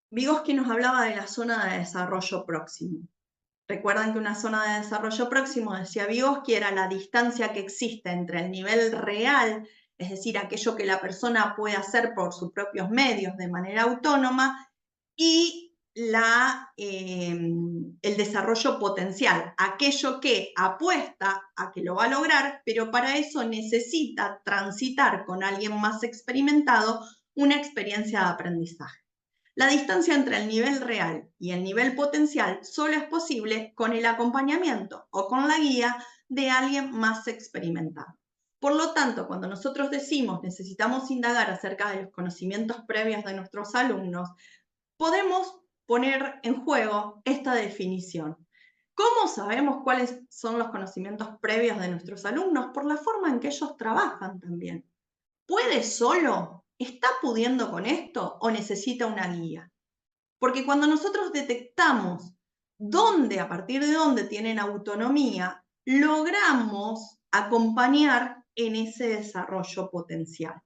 Vygotsky nos hablaba de la zona de desarrollo próximo. Recuerdan que una zona de desarrollo próximo, decía Vygotsky, era la distancia que existe entre el nivel real, es decir, aquello que la persona puede hacer por sus propios medios de manera autónoma, y el desarrollo potencial, aquello que apuesta a que lo va a lograr, pero para eso necesita transitar con alguien más experimentado una experiencia de aprendizaje. La distancia entre el nivel real y el nivel potencial solo es posible con el acompañamiento o con la guía de alguien más experimentado. Por lo tanto, cuando nosotros decimos necesitamos indagar acerca de los conocimientos previos de nuestros alumnos, podemos poner en juego esta definición. ¿Cómo sabemos cuáles son los conocimientos previos de nuestros alumnos? Por la forma en que ellos trabajan también. ¿Puede solo? ¿Está pudiendo con esto o necesita una guía? Porque cuando nosotros detectamos dónde, a partir de dónde tienen autonomía, logramos acompañar en ese desarrollo potencial.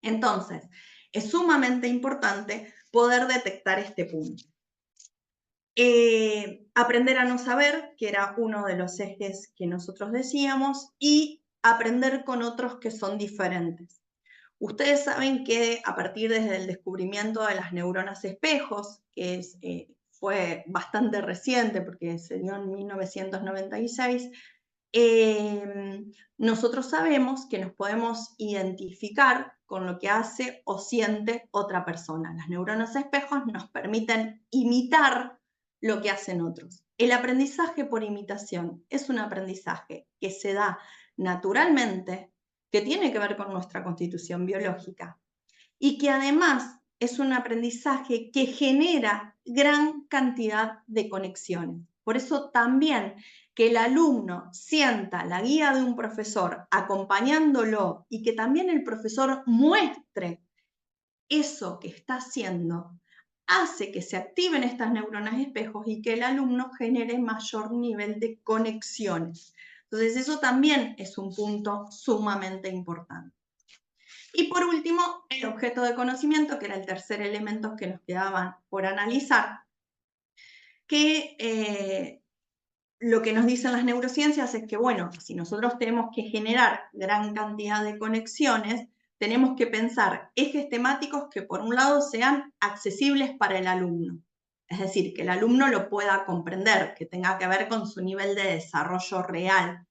Entonces, es sumamente importante poder detectar este punto. Aprender a no saber, que era uno de los ejes que nosotros decíamos, y aprender con otros que son diferentes. Ustedes saben que a partir desde el descubrimiento de las neuronas espejos, que fue bastante reciente porque se dio en 1996, nosotros sabemos que nos podemos identificar con lo que hace o siente otra persona. Las neuronas espejos nos permiten imitar lo que hacen otros. El aprendizaje por imitación es un aprendizaje que se da naturalmente, que tiene que ver con nuestra constitución biológica y que además es un aprendizaje que genera gran cantidad de conexiones. Por eso también que el alumno sienta la guía de un profesor acompañándolo y que también el profesor muestre eso que está haciendo, hace que se activen estas neuronas espejos y que el alumno genere mayor nivel de conexiones. Entonces, eso también es un punto sumamente importante. Y por último, el objeto de conocimiento, que era el tercer elemento que nos quedaban por analizar, que lo que nos dicen las neurociencias es que, bueno, si nosotros tenemos que generar gran cantidad de conexiones, tenemos que pensar ejes temáticos que por un lado sean accesibles para el alumno. Es decir, que el alumno lo pueda comprender, que tenga que ver con su nivel de desarrollo real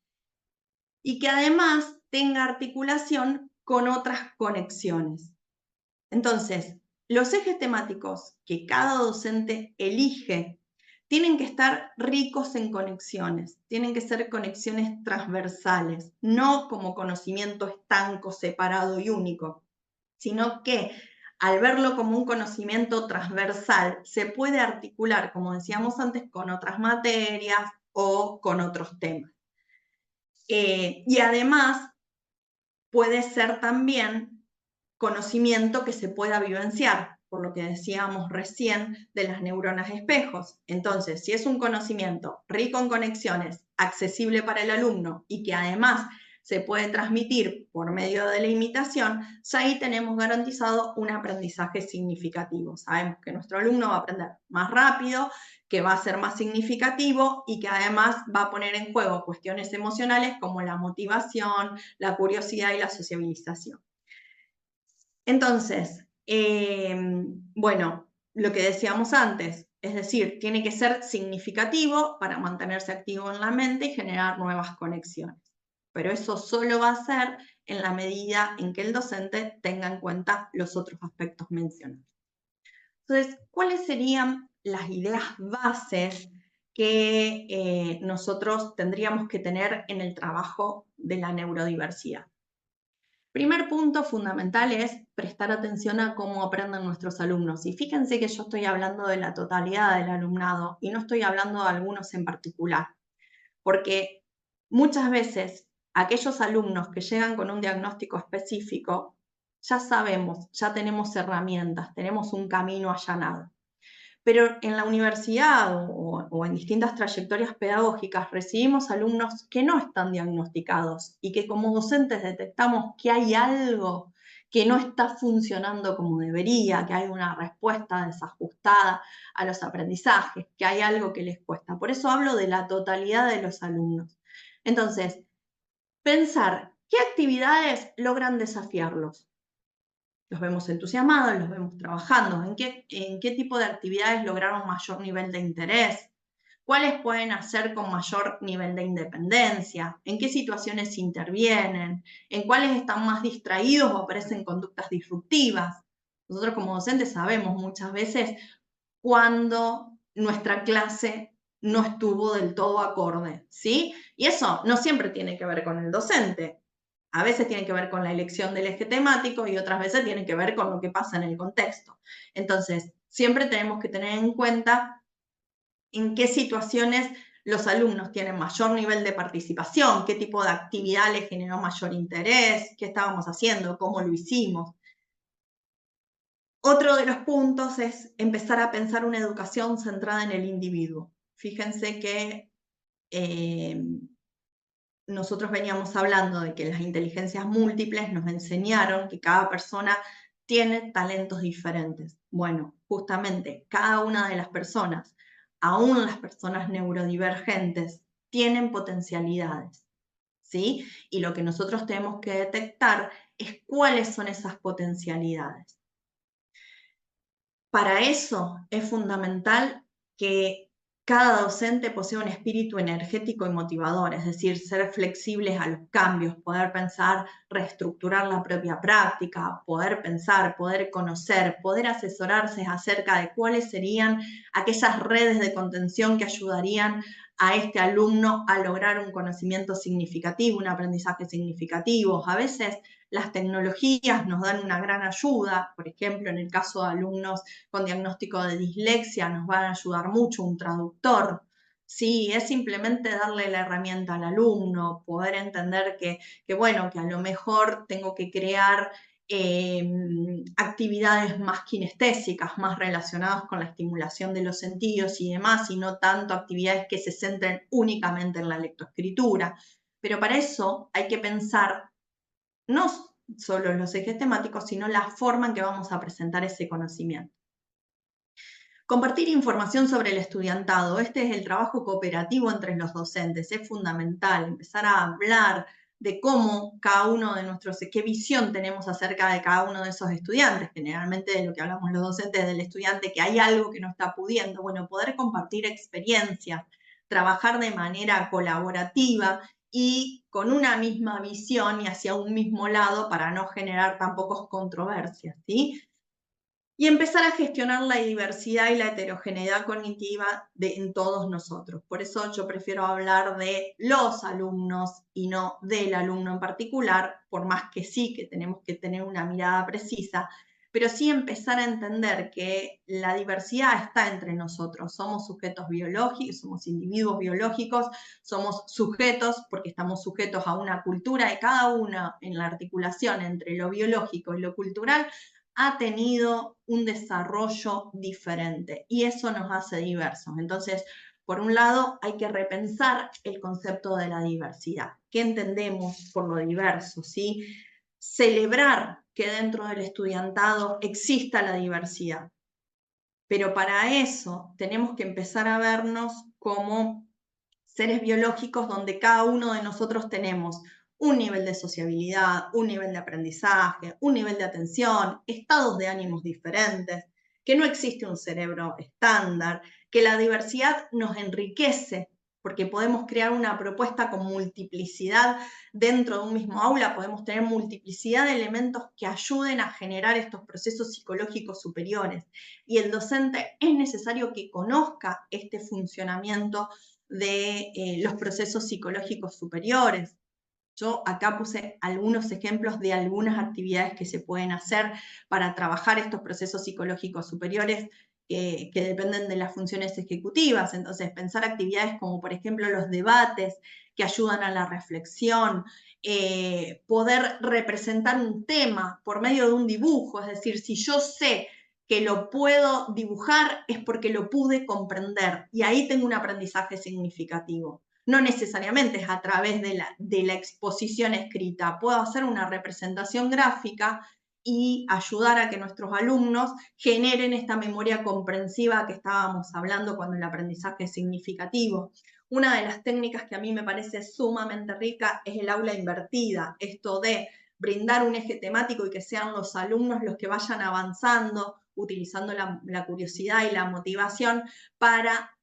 y que además tenga articulación con otras conexiones. Entonces, los ejes temáticos que cada docente elige tienen que estar ricos en conexiones, tienen que ser conexiones transversales, no como conocimiento estanco, separado y único, sino que al verlo como un conocimiento transversal, se puede articular, como decíamos antes, con otras materias o con otros temas. Y además puede ser también conocimiento que se pueda vivenciar, por lo que decíamos recién de las neuronas espejos. Entonces, si es un conocimiento rico en conexiones, accesible para el alumno y que además se puede transmitir por medio de la imitación, ya ahí tenemos garantizado un aprendizaje significativo. Sabemos que nuestro alumno va a aprender más rápido, que va a ser más significativo y que además va a poner en juego cuestiones emocionales como la motivación, la curiosidad y la sociabilización. Entonces, bueno, lo que decíamos antes, es decir, tiene que ser significativo para mantenerse activo en la mente y generar nuevas conexiones. Pero eso solo va a ser en la medida en que el docente tenga en cuenta los otros aspectos mencionados. Entonces, ¿cuáles serían las ideas bases que nosotros tendríamos que tener en el trabajo de la neurodiversidad? Primer punto fundamental es prestar atención a cómo aprenden nuestros alumnos. Y fíjense que yo estoy hablando de la totalidad del alumnado y no estoy hablando de algunos en particular, porque muchas veces aquellos alumnos que llegan con un diagnóstico específico, ya sabemos, ya tenemos herramientas, tenemos un camino allanado. Pero en la universidad o en distintas trayectorias pedagógicas recibimos alumnos que no están diagnosticados y que como docentes detectamos que hay algo que no está funcionando como debería, que hay una respuesta desajustada a los aprendizajes, que hay algo que les cuesta. Por eso hablo de la totalidad de los alumnos. Entonces, pensar qué actividades logran desafiarlos. Los vemos entusiasmados, los vemos trabajando, en qué tipo de actividades lograron mayor nivel de interés, cuáles pueden hacer con mayor nivel de independencia, en qué situaciones intervienen, en cuáles están más distraídos o aparecen conductas disruptivas. Nosotros como docentes sabemos muchas veces cuando nuestra clase no estuvo del todo acorde, ¿sí? Y eso no siempre tiene que ver con el docente. A veces tiene que ver con la elección del eje temático y otras veces tiene que ver con lo que pasa en el contexto. Entonces, siempre tenemos que tener en cuenta en qué situaciones los alumnos tienen mayor nivel de participación, qué tipo de actividad les generó mayor interés, qué estábamos haciendo, cómo lo hicimos. Otro de los puntos es empezar a pensar una educación centrada en el individuo. Fíjense que nosotros veníamos hablando de que las inteligencias múltiples nos enseñaron que cada persona tiene talentos diferentes. Bueno, justamente cada una de las personas, aún las personas neurodivergentes, tienen potencialidades, ¿sí? Y lo que nosotros tenemos que detectar es cuáles son esas potencialidades. Para eso es fundamental que cada docente posea un espíritu energético y motivador, es decir, ser flexibles a los cambios, poder pensar, reestructurar la propia práctica, poder pensar, poder conocer, poder asesorarse acerca de cuáles serían aquellas redes de contención que ayudarían a este alumno a lograr un conocimiento significativo, un aprendizaje significativo. A veces las tecnologías nos dan una gran ayuda, por ejemplo, en el caso de alumnos con diagnóstico de dislexia, nos van a ayudar mucho un traductor. Sí, es simplemente darle la herramienta al alumno, poder entender bueno, que a lo mejor tengo que crear actividades más kinestésicas, más relacionadas con la estimulación de los sentidos y demás, y no tanto actividades que se centren únicamente en la lectoescritura. Pero para eso hay que pensar no solo en los ejes temáticos, sino la forma en que vamos a presentar ese conocimiento. Compartir información sobre el estudiantado. Este es el trabajo cooperativo entre los docentes. Es fundamental empezar a hablar de cómo cada uno de nuestros, qué visión tenemos acerca de cada uno de esos estudiantes. Generalmente de lo que hablamos los docentes del estudiante, que hay algo que no está pudiendo. Bueno, poder compartir experiencias, trabajar de manera colaborativa y con una misma visión y hacia un mismo lado para no generar tampoco controversias, ¿sí? Y empezar a gestionar la diversidad y la heterogeneidad cognitiva en todos nosotros. Por eso yo prefiero hablar de los alumnos y no del alumno en particular, por más que sí que tenemos que tener una mirada precisa, pero sí empezar a entender que la diversidad está entre nosotros. Somos sujetos biológicos, somos individuos biológicos, somos sujetos porque estamos sujetos a una cultura y cada una en la articulación entre lo biológico y lo cultural ha tenido un desarrollo diferente y eso nos hace diversos. Entonces, por un lado, hay que repensar el concepto de la diversidad. ¿Qué entendemos por lo diverso? ¿Sí? Celebrar que dentro del estudiantado exista la diversidad. Pero para eso tenemos que empezar a vernos como seres biológicos donde cada uno de nosotros tenemos un nivel de sociabilidad, un nivel de aprendizaje, un nivel de atención, estados de ánimos diferentes, que no existe un cerebro estándar, que la diversidad nos enriquece porque podemos crear una propuesta con multiplicidad dentro de un mismo aula, podemos tener multiplicidad de elementos que ayuden a generar estos procesos psicológicos superiores. Y el docente es necesario que conozca este funcionamiento de los procesos psicológicos superiores. Yo acá puse algunos ejemplos de algunas actividades que se pueden hacer para trabajar estos procesos psicológicos superiores que dependen de las funciones ejecutivas. Entonces, pensar actividades como, por ejemplo, los debates que ayudan a la reflexión, poder representar un tema por medio de un dibujo, es decir, si yo sé que lo puedo dibujar es porque lo pude comprender y ahí tengo un aprendizaje significativo. No necesariamente es a través de la exposición escrita, puedo hacer una representación gráfica y ayudar a que nuestros alumnos generen esta memoria comprensiva que estábamos hablando cuando el aprendizaje es significativo. Una de las técnicas que a mí me parece sumamente rica es el aula invertida, esto de brindar un eje temático y que sean los alumnos los que vayan avanzando, utilizando la curiosidad y la motivación para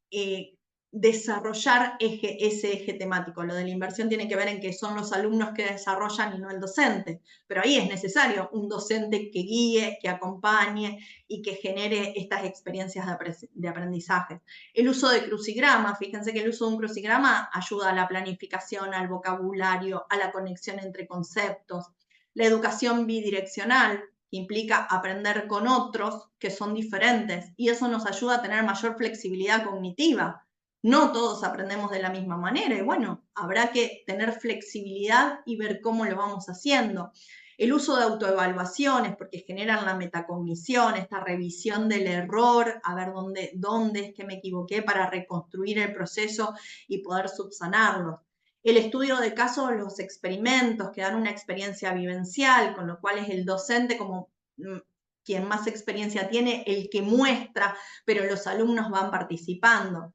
desarrollar ese eje temático. Lo de la inversión tiene que ver en que son los alumnos que desarrollan y no el docente, pero ahí es necesario un docente que guíe, que acompañe y que genere estas experiencias de aprendizaje. El uso de crucigramas, fíjense que el uso de un crucigrama ayuda a la planificación, al vocabulario, a la conexión entre conceptos. La educación bidireccional, que implica aprender con otros que son diferentes, y eso nos ayuda a tener mayor flexibilidad cognitiva. No todos aprendemos de la misma manera y bueno, habrá que tener flexibilidad y ver cómo lo vamos haciendo. El uso de autoevaluaciones, porque generan la metacognición, esta revisión del error, a ver dónde es que me equivoqué para reconstruir el proceso y poder subsanarlo. El estudio de casos, los experimentos que dan una experiencia vivencial, con lo cual es el docente como quien más experiencia tiene, el que muestra, pero los alumnos van participando.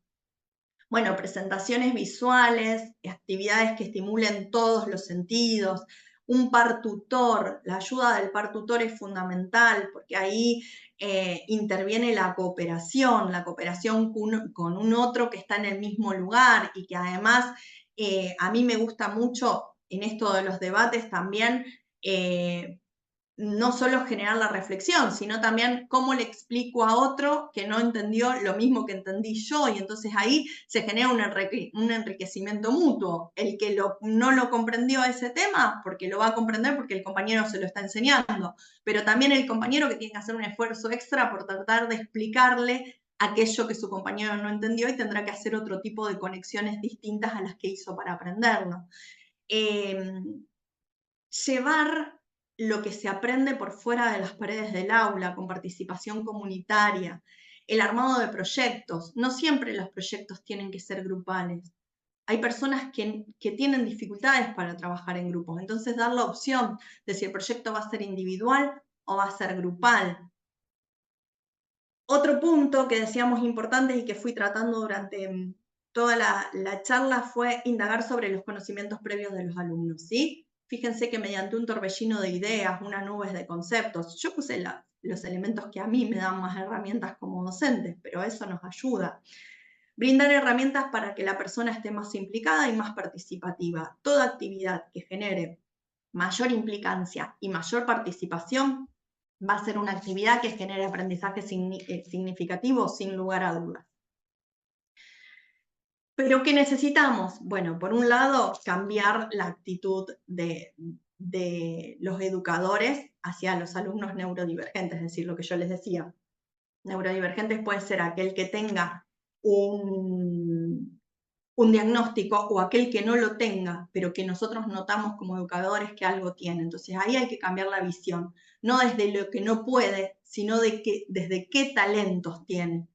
Bueno, presentaciones visuales, actividades que estimulen todos los sentidos, un par tutor, la ayuda del par tutor es fundamental porque ahí interviene la cooperación con un otro que está en el mismo lugar y que además a mí me gusta mucho en esto de los debates también no solo generar la reflexión, sino también cómo le explico a otro que no entendió lo mismo que entendí yo, y entonces ahí se genera un enriquecimiento mutuo. El que no lo comprendió ese tema, porque lo va a comprender porque el compañero se lo está enseñando, pero también el compañero que tiene que hacer un esfuerzo extra por tratar de explicarle aquello que su compañero no entendió y tendrá que hacer otro tipo de conexiones distintas a las que hizo para aprenderlo. Llevar lo que se aprende por fuera de las paredes del aula, con participación comunitaria, el armado de proyectos. No siempre los proyectos tienen que ser grupales. Hay personas que tienen dificultades para trabajar en grupos, entonces dar la opción de si el proyecto va a ser individual o va a ser grupal. Otro punto que decíamos importante y que fui tratando durante toda la charla fue indagar sobre los conocimientos previos de los alumnos, ¿sí? Fíjense que mediante un torbellino de ideas, unas nubes de conceptos, yo puse los elementos que a mí me dan más herramientas como docentes, pero eso nos ayuda. Brindar herramientas para que la persona esté más implicada y más participativa. Toda actividad que genere mayor implicancia y mayor participación va a ser una actividad que genere aprendizaje significativo sin lugar a dudas. ¿Pero qué necesitamos? Bueno, por un lado, cambiar la actitud de los educadores hacia los alumnos neurodivergentes, es decir, lo que yo les decía. Neurodivergentes puede ser aquel que tenga un diagnóstico o aquel que no lo tenga, pero que nosotros notamos como educadores que algo tiene. Entonces ahí hay que cambiar la visión, no desde lo que no puede, sino desde qué talentos tiene.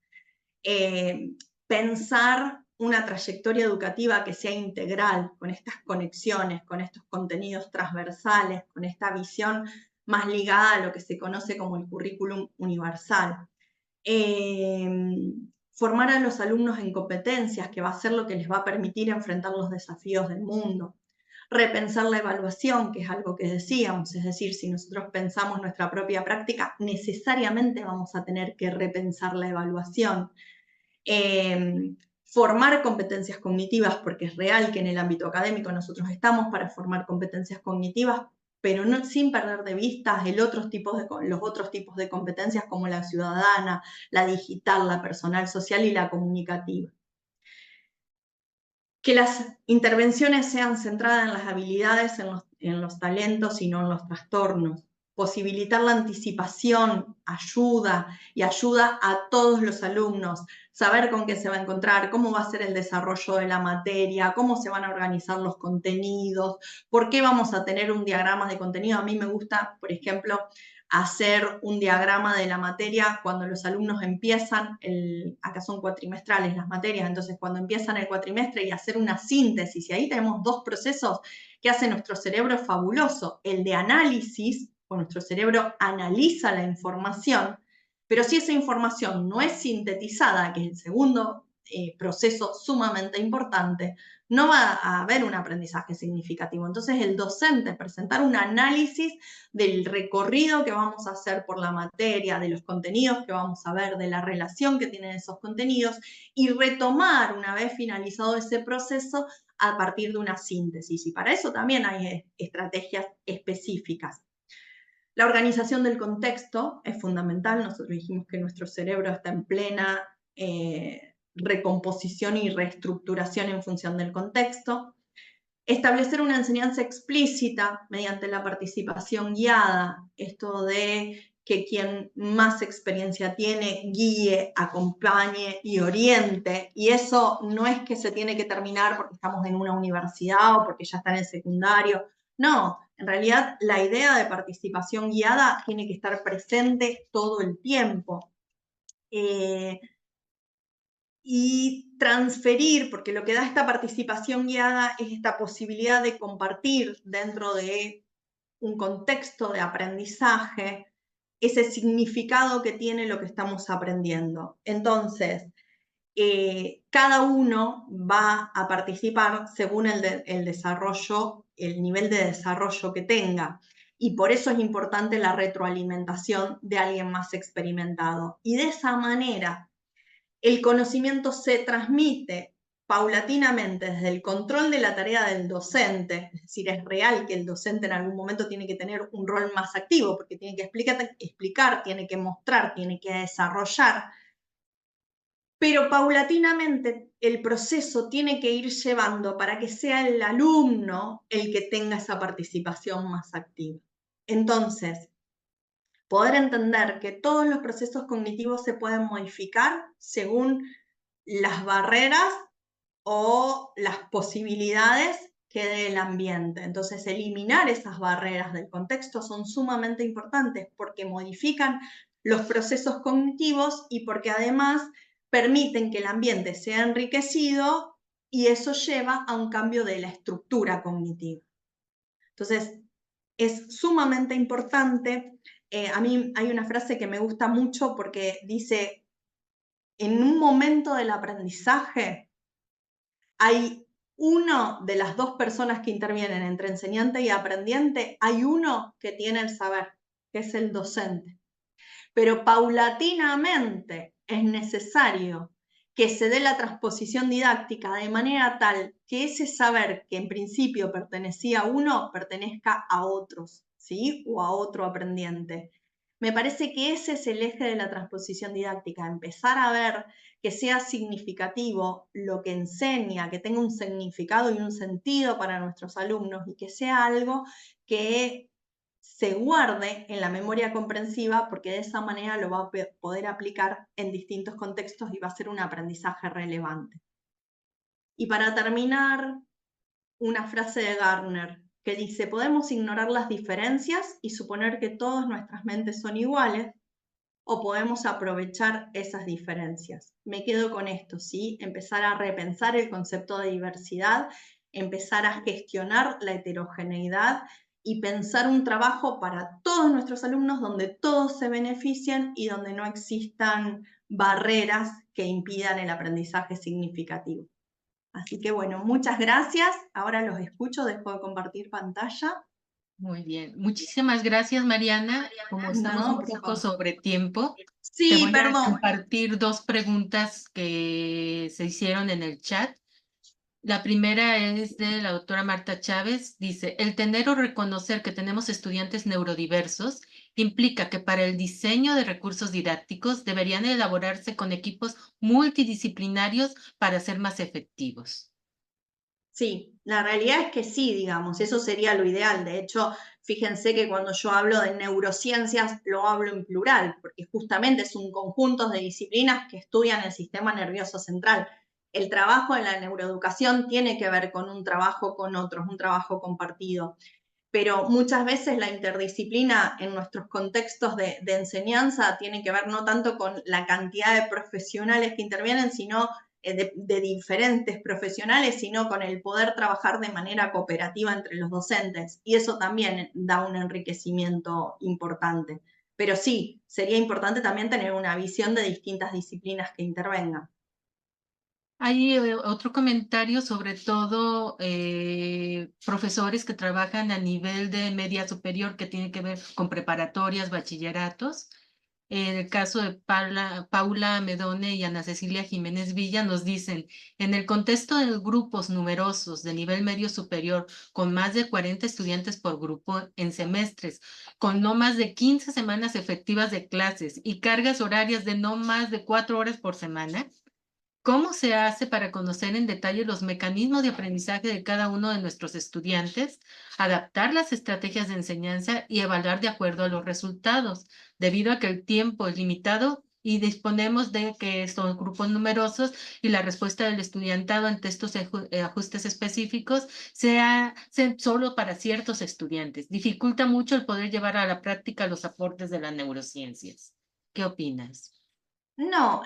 Pensar una trayectoria educativa que sea integral, con estas conexiones, con estos contenidos transversales, con esta visión más ligada a lo que se conoce como el currículum universal. Formar a los alumnos en competencias, que va a ser lo que les va a permitir enfrentar los desafíos del mundo. Repensar la evaluación, que es algo que decíamos, es decir, si nosotros pensamos nuestra propia práctica, necesariamente vamos a tener que repensar la evaluación. Formar competencias cognitivas, porque es real que en el ámbito académico nosotros estamos para formar competencias cognitivas, pero no sin perder de vista los otros tipos de competencias como la ciudadana, la digital, la personal, social y la comunicativa. Que las intervenciones sean centradas en las habilidades, en los talentos y no en los trastornos. Posibilitar la anticipación, ayuda a todos los alumnos, saber con qué se va a encontrar, cómo va a ser el desarrollo de la materia, cómo se van a organizar los contenidos, por qué vamos a tener un diagrama de contenido. A mí me gusta, por ejemplo, hacer un diagrama de la materia cuando los alumnos empiezan, acá son cuatrimestrales las materias, entonces cuando empiezan el cuatrimestre y hacer una síntesis, y ahí tenemos dos procesos que hace nuestro cerebro fabuloso, el de análisis, o nuestro cerebro analiza la información, pero si esa información no es sintetizada, que es el segundo proceso sumamente importante, no va a haber un aprendizaje significativo. Entonces el docente presentar un análisis del recorrido que vamos a hacer por la materia, de los contenidos que vamos a ver, de la relación que tienen esos contenidos, y retomar una vez finalizado ese proceso a partir de una síntesis. Y para eso también hay estrategias específicas. La organización del contexto es fundamental. Nosotros dijimos que nuestro cerebro está en plena recomposición y reestructuración en función del contexto. Establecer una enseñanza explícita mediante la participación guiada, esto de que quien más experiencia tiene guíe, acompañe y oriente, y eso no es que se tiene que terminar porque estamos en una universidad o porque ya está en el secundario, no, en realidad la idea de participación guiada tiene que estar presente todo el tiempo. Y transferir, porque lo que da esta participación guiada es esta posibilidad de compartir dentro de un contexto de aprendizaje ese significado que tiene lo que estamos aprendiendo. Entonces, cada uno va a participar según el desarrollo, el nivel de desarrollo que tenga. Y por eso es importante la retroalimentación de alguien más experimentado. Y de esa manera, el conocimiento se transmite paulatinamente desde el control de la tarea del docente, es decir, es real que el docente en algún momento tiene que tener un rol más activo, porque tiene que explicar, tiene que mostrar, tiene que desarrollar, pero paulatinamente el proceso tiene que ir llevando para que sea el alumno el que tenga esa participación más activa. Entonces, poder entender que todos los procesos cognitivos se pueden modificar según las barreras o las posibilidades que dé el ambiente. Entonces, eliminar esas barreras del contexto son sumamente importantes porque modifican los procesos cognitivos y porque además permiten que el ambiente sea enriquecido y eso lleva a un cambio de la estructura cognitiva. Entonces, es sumamente importante. A mí hay una frase que me gusta mucho porque dice, en un momento del aprendizaje hay uno de las dos personas que intervienen entre enseñante y aprendiente, hay uno que tiene el saber, que es el docente. Pero paulatinamente es necesario que se dé la transposición didáctica de manera tal que ese saber que en principio pertenecía a uno, pertenezca a otros, ¿sí? O a otro aprendiente. Me parece que ese es el eje de la transposición didáctica, empezar a ver que sea significativo lo que enseña, que tenga un significado y un sentido para nuestros alumnos y que sea algo que se guarde en la memoria comprensiva, porque de esa manera lo va a poder aplicar en distintos contextos y va a ser un aprendizaje relevante. Y para terminar, una frase de Gardner que dice, podemos ignorar las diferencias y suponer que todas nuestras mentes son iguales, o podemos aprovechar esas diferencias. Me quedo con esto, ¿sí? Empezar a repensar el concepto de diversidad, empezar a gestionar la heterogeneidad y pensar un trabajo para todos nuestros alumnos donde todos se beneficien y donde no existan barreras que impidan el aprendizaje significativo. Así que bueno, muchas gracias. Ahora los escucho, dejo de compartir pantalla. Muy bien. Muchísimas gracias, Mariana. Como estamos No, un por poco favor. sobre tiempo, te Sí, voy a perdón. compartir dos preguntas que se hicieron en el chat. La primera es de la doctora Marta Chávez. Dice, el tener o reconocer que tenemos estudiantes neurodiversos implica que para el diseño de recursos didácticos deberían elaborarse con equipos multidisciplinarios para ser más efectivos. Sí, la realidad es que sí, digamos, eso sería lo ideal. De hecho, fíjense que cuando yo hablo de neurociencias, lo hablo en plural, porque justamente es un conjunto de disciplinas que estudian el sistema nervioso central. El trabajo en la neuroeducación tiene que ver con un trabajo con otros, un trabajo compartido. Pero muchas veces la interdisciplina en nuestros contextos de enseñanza tiene que ver no tanto con la cantidad de profesionales que intervienen, sino de diferentes profesionales, sino con el poder trabajar de manera cooperativa entre los docentes. Y eso también da un enriquecimiento importante. Pero sí, sería importante también tener una visión de distintas disciplinas que intervengan. Hay otro comentario, sobre todo profesores que trabajan a nivel de media superior que tiene que ver con preparatorias, bachilleratos. En el caso de Paula Medone y Ana Cecilia Jiménez Villa nos dicen, en el contexto de grupos numerosos de nivel medio superior, con más de 40 estudiantes por grupo en semestres, con no más de 15 semanas efectivas de clases y cargas horarias de no más de 4 horas por semana, ¿cómo se hace para conocer en detalle los mecanismos de aprendizaje de cada uno de nuestros estudiantes, adaptar las estrategias de enseñanza y evaluar de acuerdo a los resultados? Debido a que el tiempo es limitado y disponemos de que son grupos numerosos y la respuesta del estudiantado ante estos ajustes específicos sea solo para ciertos estudiantes. Dificulta mucho el poder llevar a la práctica los aportes de las neurociencias. ¿Qué opinas? No,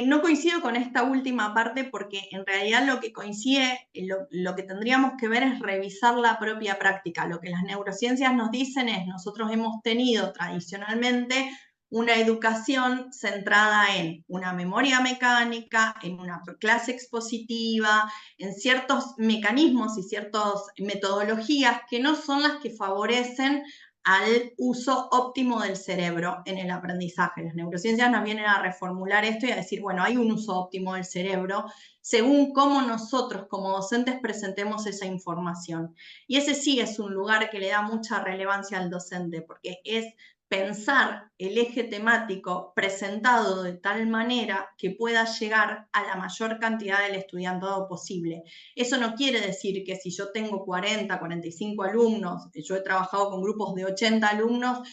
no coincido con esta última parte porque en realidad lo que coincide, lo que tendríamos que ver es revisar la propia práctica. Lo que las neurociencias nos dicen es, nosotros hemos tenido tradicionalmente una educación centrada en una memoria mecánica, en una clase expositiva, en ciertos mecanismos y ciertas metodologías que no son las que favorecen al uso óptimo del cerebro en el aprendizaje. Las neurociencias nos vienen a reformular esto y a decir, bueno, hay un uso óptimo del cerebro según cómo nosotros como docentes presentemos esa información. Y ese sí es un lugar que le da mucha relevancia al docente, porque es pensar el eje temático presentado de tal manera que pueda llegar a la mayor cantidad del estudiantado posible. Eso no quiere decir que si yo tengo 40, 45 alumnos, yo he trabajado con grupos de 80 alumnos,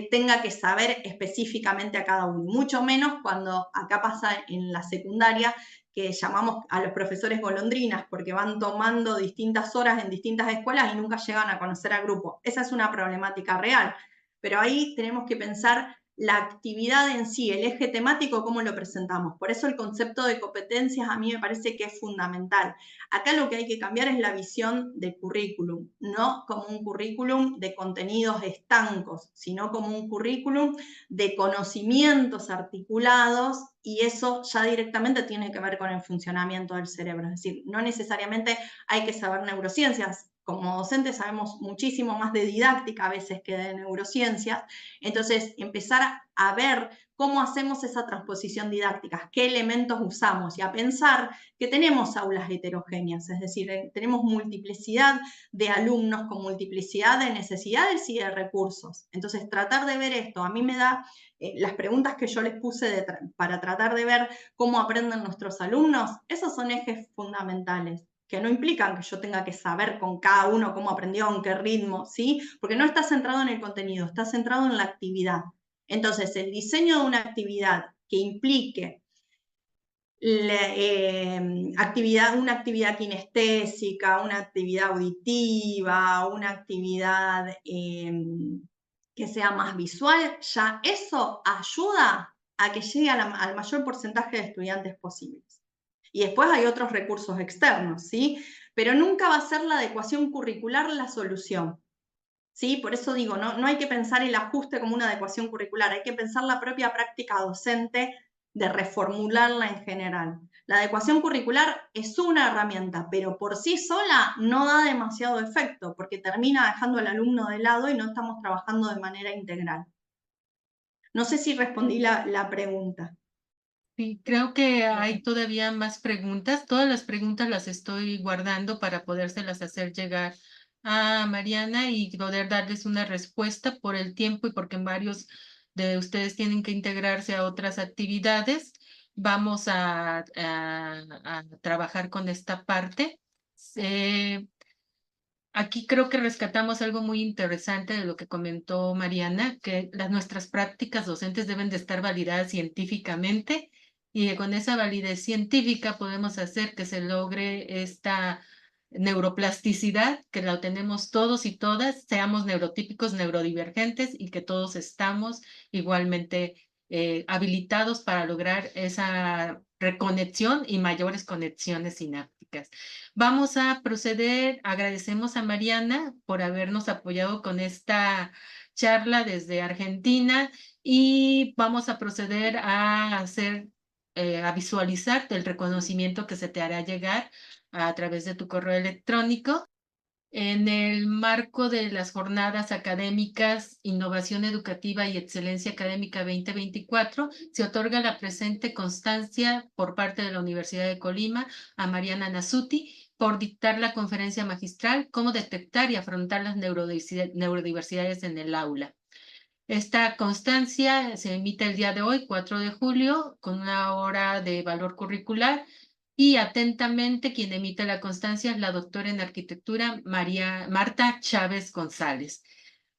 tenga que saber específicamente a cada uno, mucho menos cuando acá pasa en la secundaria, que llamamos a los profesores golondrinas, porque van tomando distintas horas en distintas escuelas y nunca llegan a conocer al grupo. Esa es una problemática real, pero ahí tenemos que pensar la actividad en sí, el eje temático, cómo lo presentamos. Por eso el concepto de competencias a mí me parece que es fundamental. Acá lo que hay que cambiar es la visión del currículum, no como un currículum de contenidos estancos, sino como un currículum de conocimientos articulados, y eso ya directamente tiene que ver con el funcionamiento del cerebro. Es decir, no necesariamente hay que saber neurociencias. Como docentes sabemos muchísimo más de didáctica a veces que de neurociencias. Entonces, empezar a ver cómo hacemos esa transposición didáctica, qué elementos usamos y a pensar que tenemos aulas heterogéneas, es decir, tenemos multiplicidad de alumnos con multiplicidad de necesidades y de recursos. Entonces, tratar de ver esto, a mí me da las preguntas que yo les puse para tratar de ver cómo aprenden nuestros alumnos, esos son ejes fundamentales que no implican que yo tenga que saber con cada uno cómo aprendió, en qué ritmo, ¿sí? Porque no está centrado en el contenido, está centrado en la actividad. Entonces, el diseño de una actividad que implique una actividad kinestésica, una actividad auditiva, una actividad que sea más visual, ya eso ayuda a que llegue al mayor porcentaje de estudiantes posibles. Y después hay otros recursos externos, ¿sí? Pero nunca va a ser la adecuación curricular la solución. ¿Sí? Por eso digo, no hay que pensar el ajuste como una adecuación curricular, hay que pensar la propia práctica docente de reformularla en general. La adecuación curricular es una herramienta, pero por sí sola no da demasiado efecto, porque termina dejando al alumno de lado y no estamos trabajando de manera integral. No sé si respondí la pregunta. Sí, creo que hay todavía más preguntas. Todas las preguntas las estoy guardando para podérselas hacer llegar a Mariana y poder darles una respuesta por el tiempo y porque varios de ustedes tienen que integrarse a otras actividades. Vamos a trabajar con esta parte. Eh, Aquí creo que rescatamos algo muy interesante de lo que comentó Mariana, que nuestras prácticas docentes deben de estar validadas científicamente y con esa validez científica podemos hacer que se logre esta neuroplasticidad, que la tenemos todos y todas, seamos neurotípicos, neurodivergentes y que todos estamos igualmente habilitados para lograr esa reconexión y mayores conexiones sinápticas. Vamos a proceder, agradecemos a Mariana por habernos apoyado con esta charla desde Argentina y vamos a proceder a hacer a visualizar el reconocimiento que se te hará llegar a través de tu correo electrónico. En el marco de las jornadas académicas, innovación educativa y excelencia académica 2024, se otorga la presente constancia por parte de la Universidad de Colima a Mariana Nasuti por dictar la conferencia magistral Cómo detectar y afrontar las neurodiversidades en el aula. Esta constancia se emite el día de hoy, 4 de julio, con una hora de valor curricular y atentamente quien emite la constancia es la doctora en arquitectura Marta Chávez González.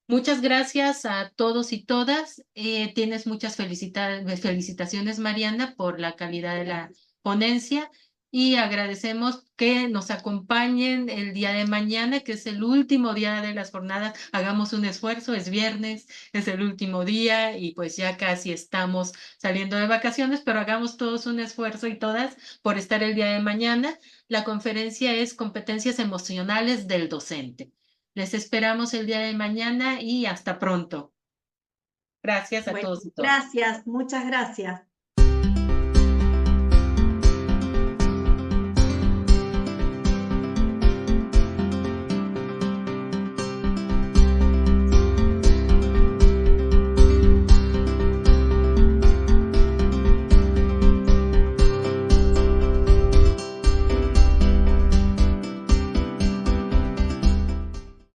Muchas gracias a todos y todas. Tienes muchas felicitaciones, Mariana, por la calidad de la ponencia y agradecemos que nos acompañen el día de mañana, que es el último día de las jornadas. Hagamos un esfuerzo, es viernes, es el último día y pues ya casi estamos saliendo de vacaciones, pero hagamos todos un esfuerzo y todas por estar el día de mañana. La conferencia es Competencias Emocionales del Docente. Les esperamos el día de mañana y hasta pronto. Gracias a Bueno, todos y todas. gracias, muchas gracias.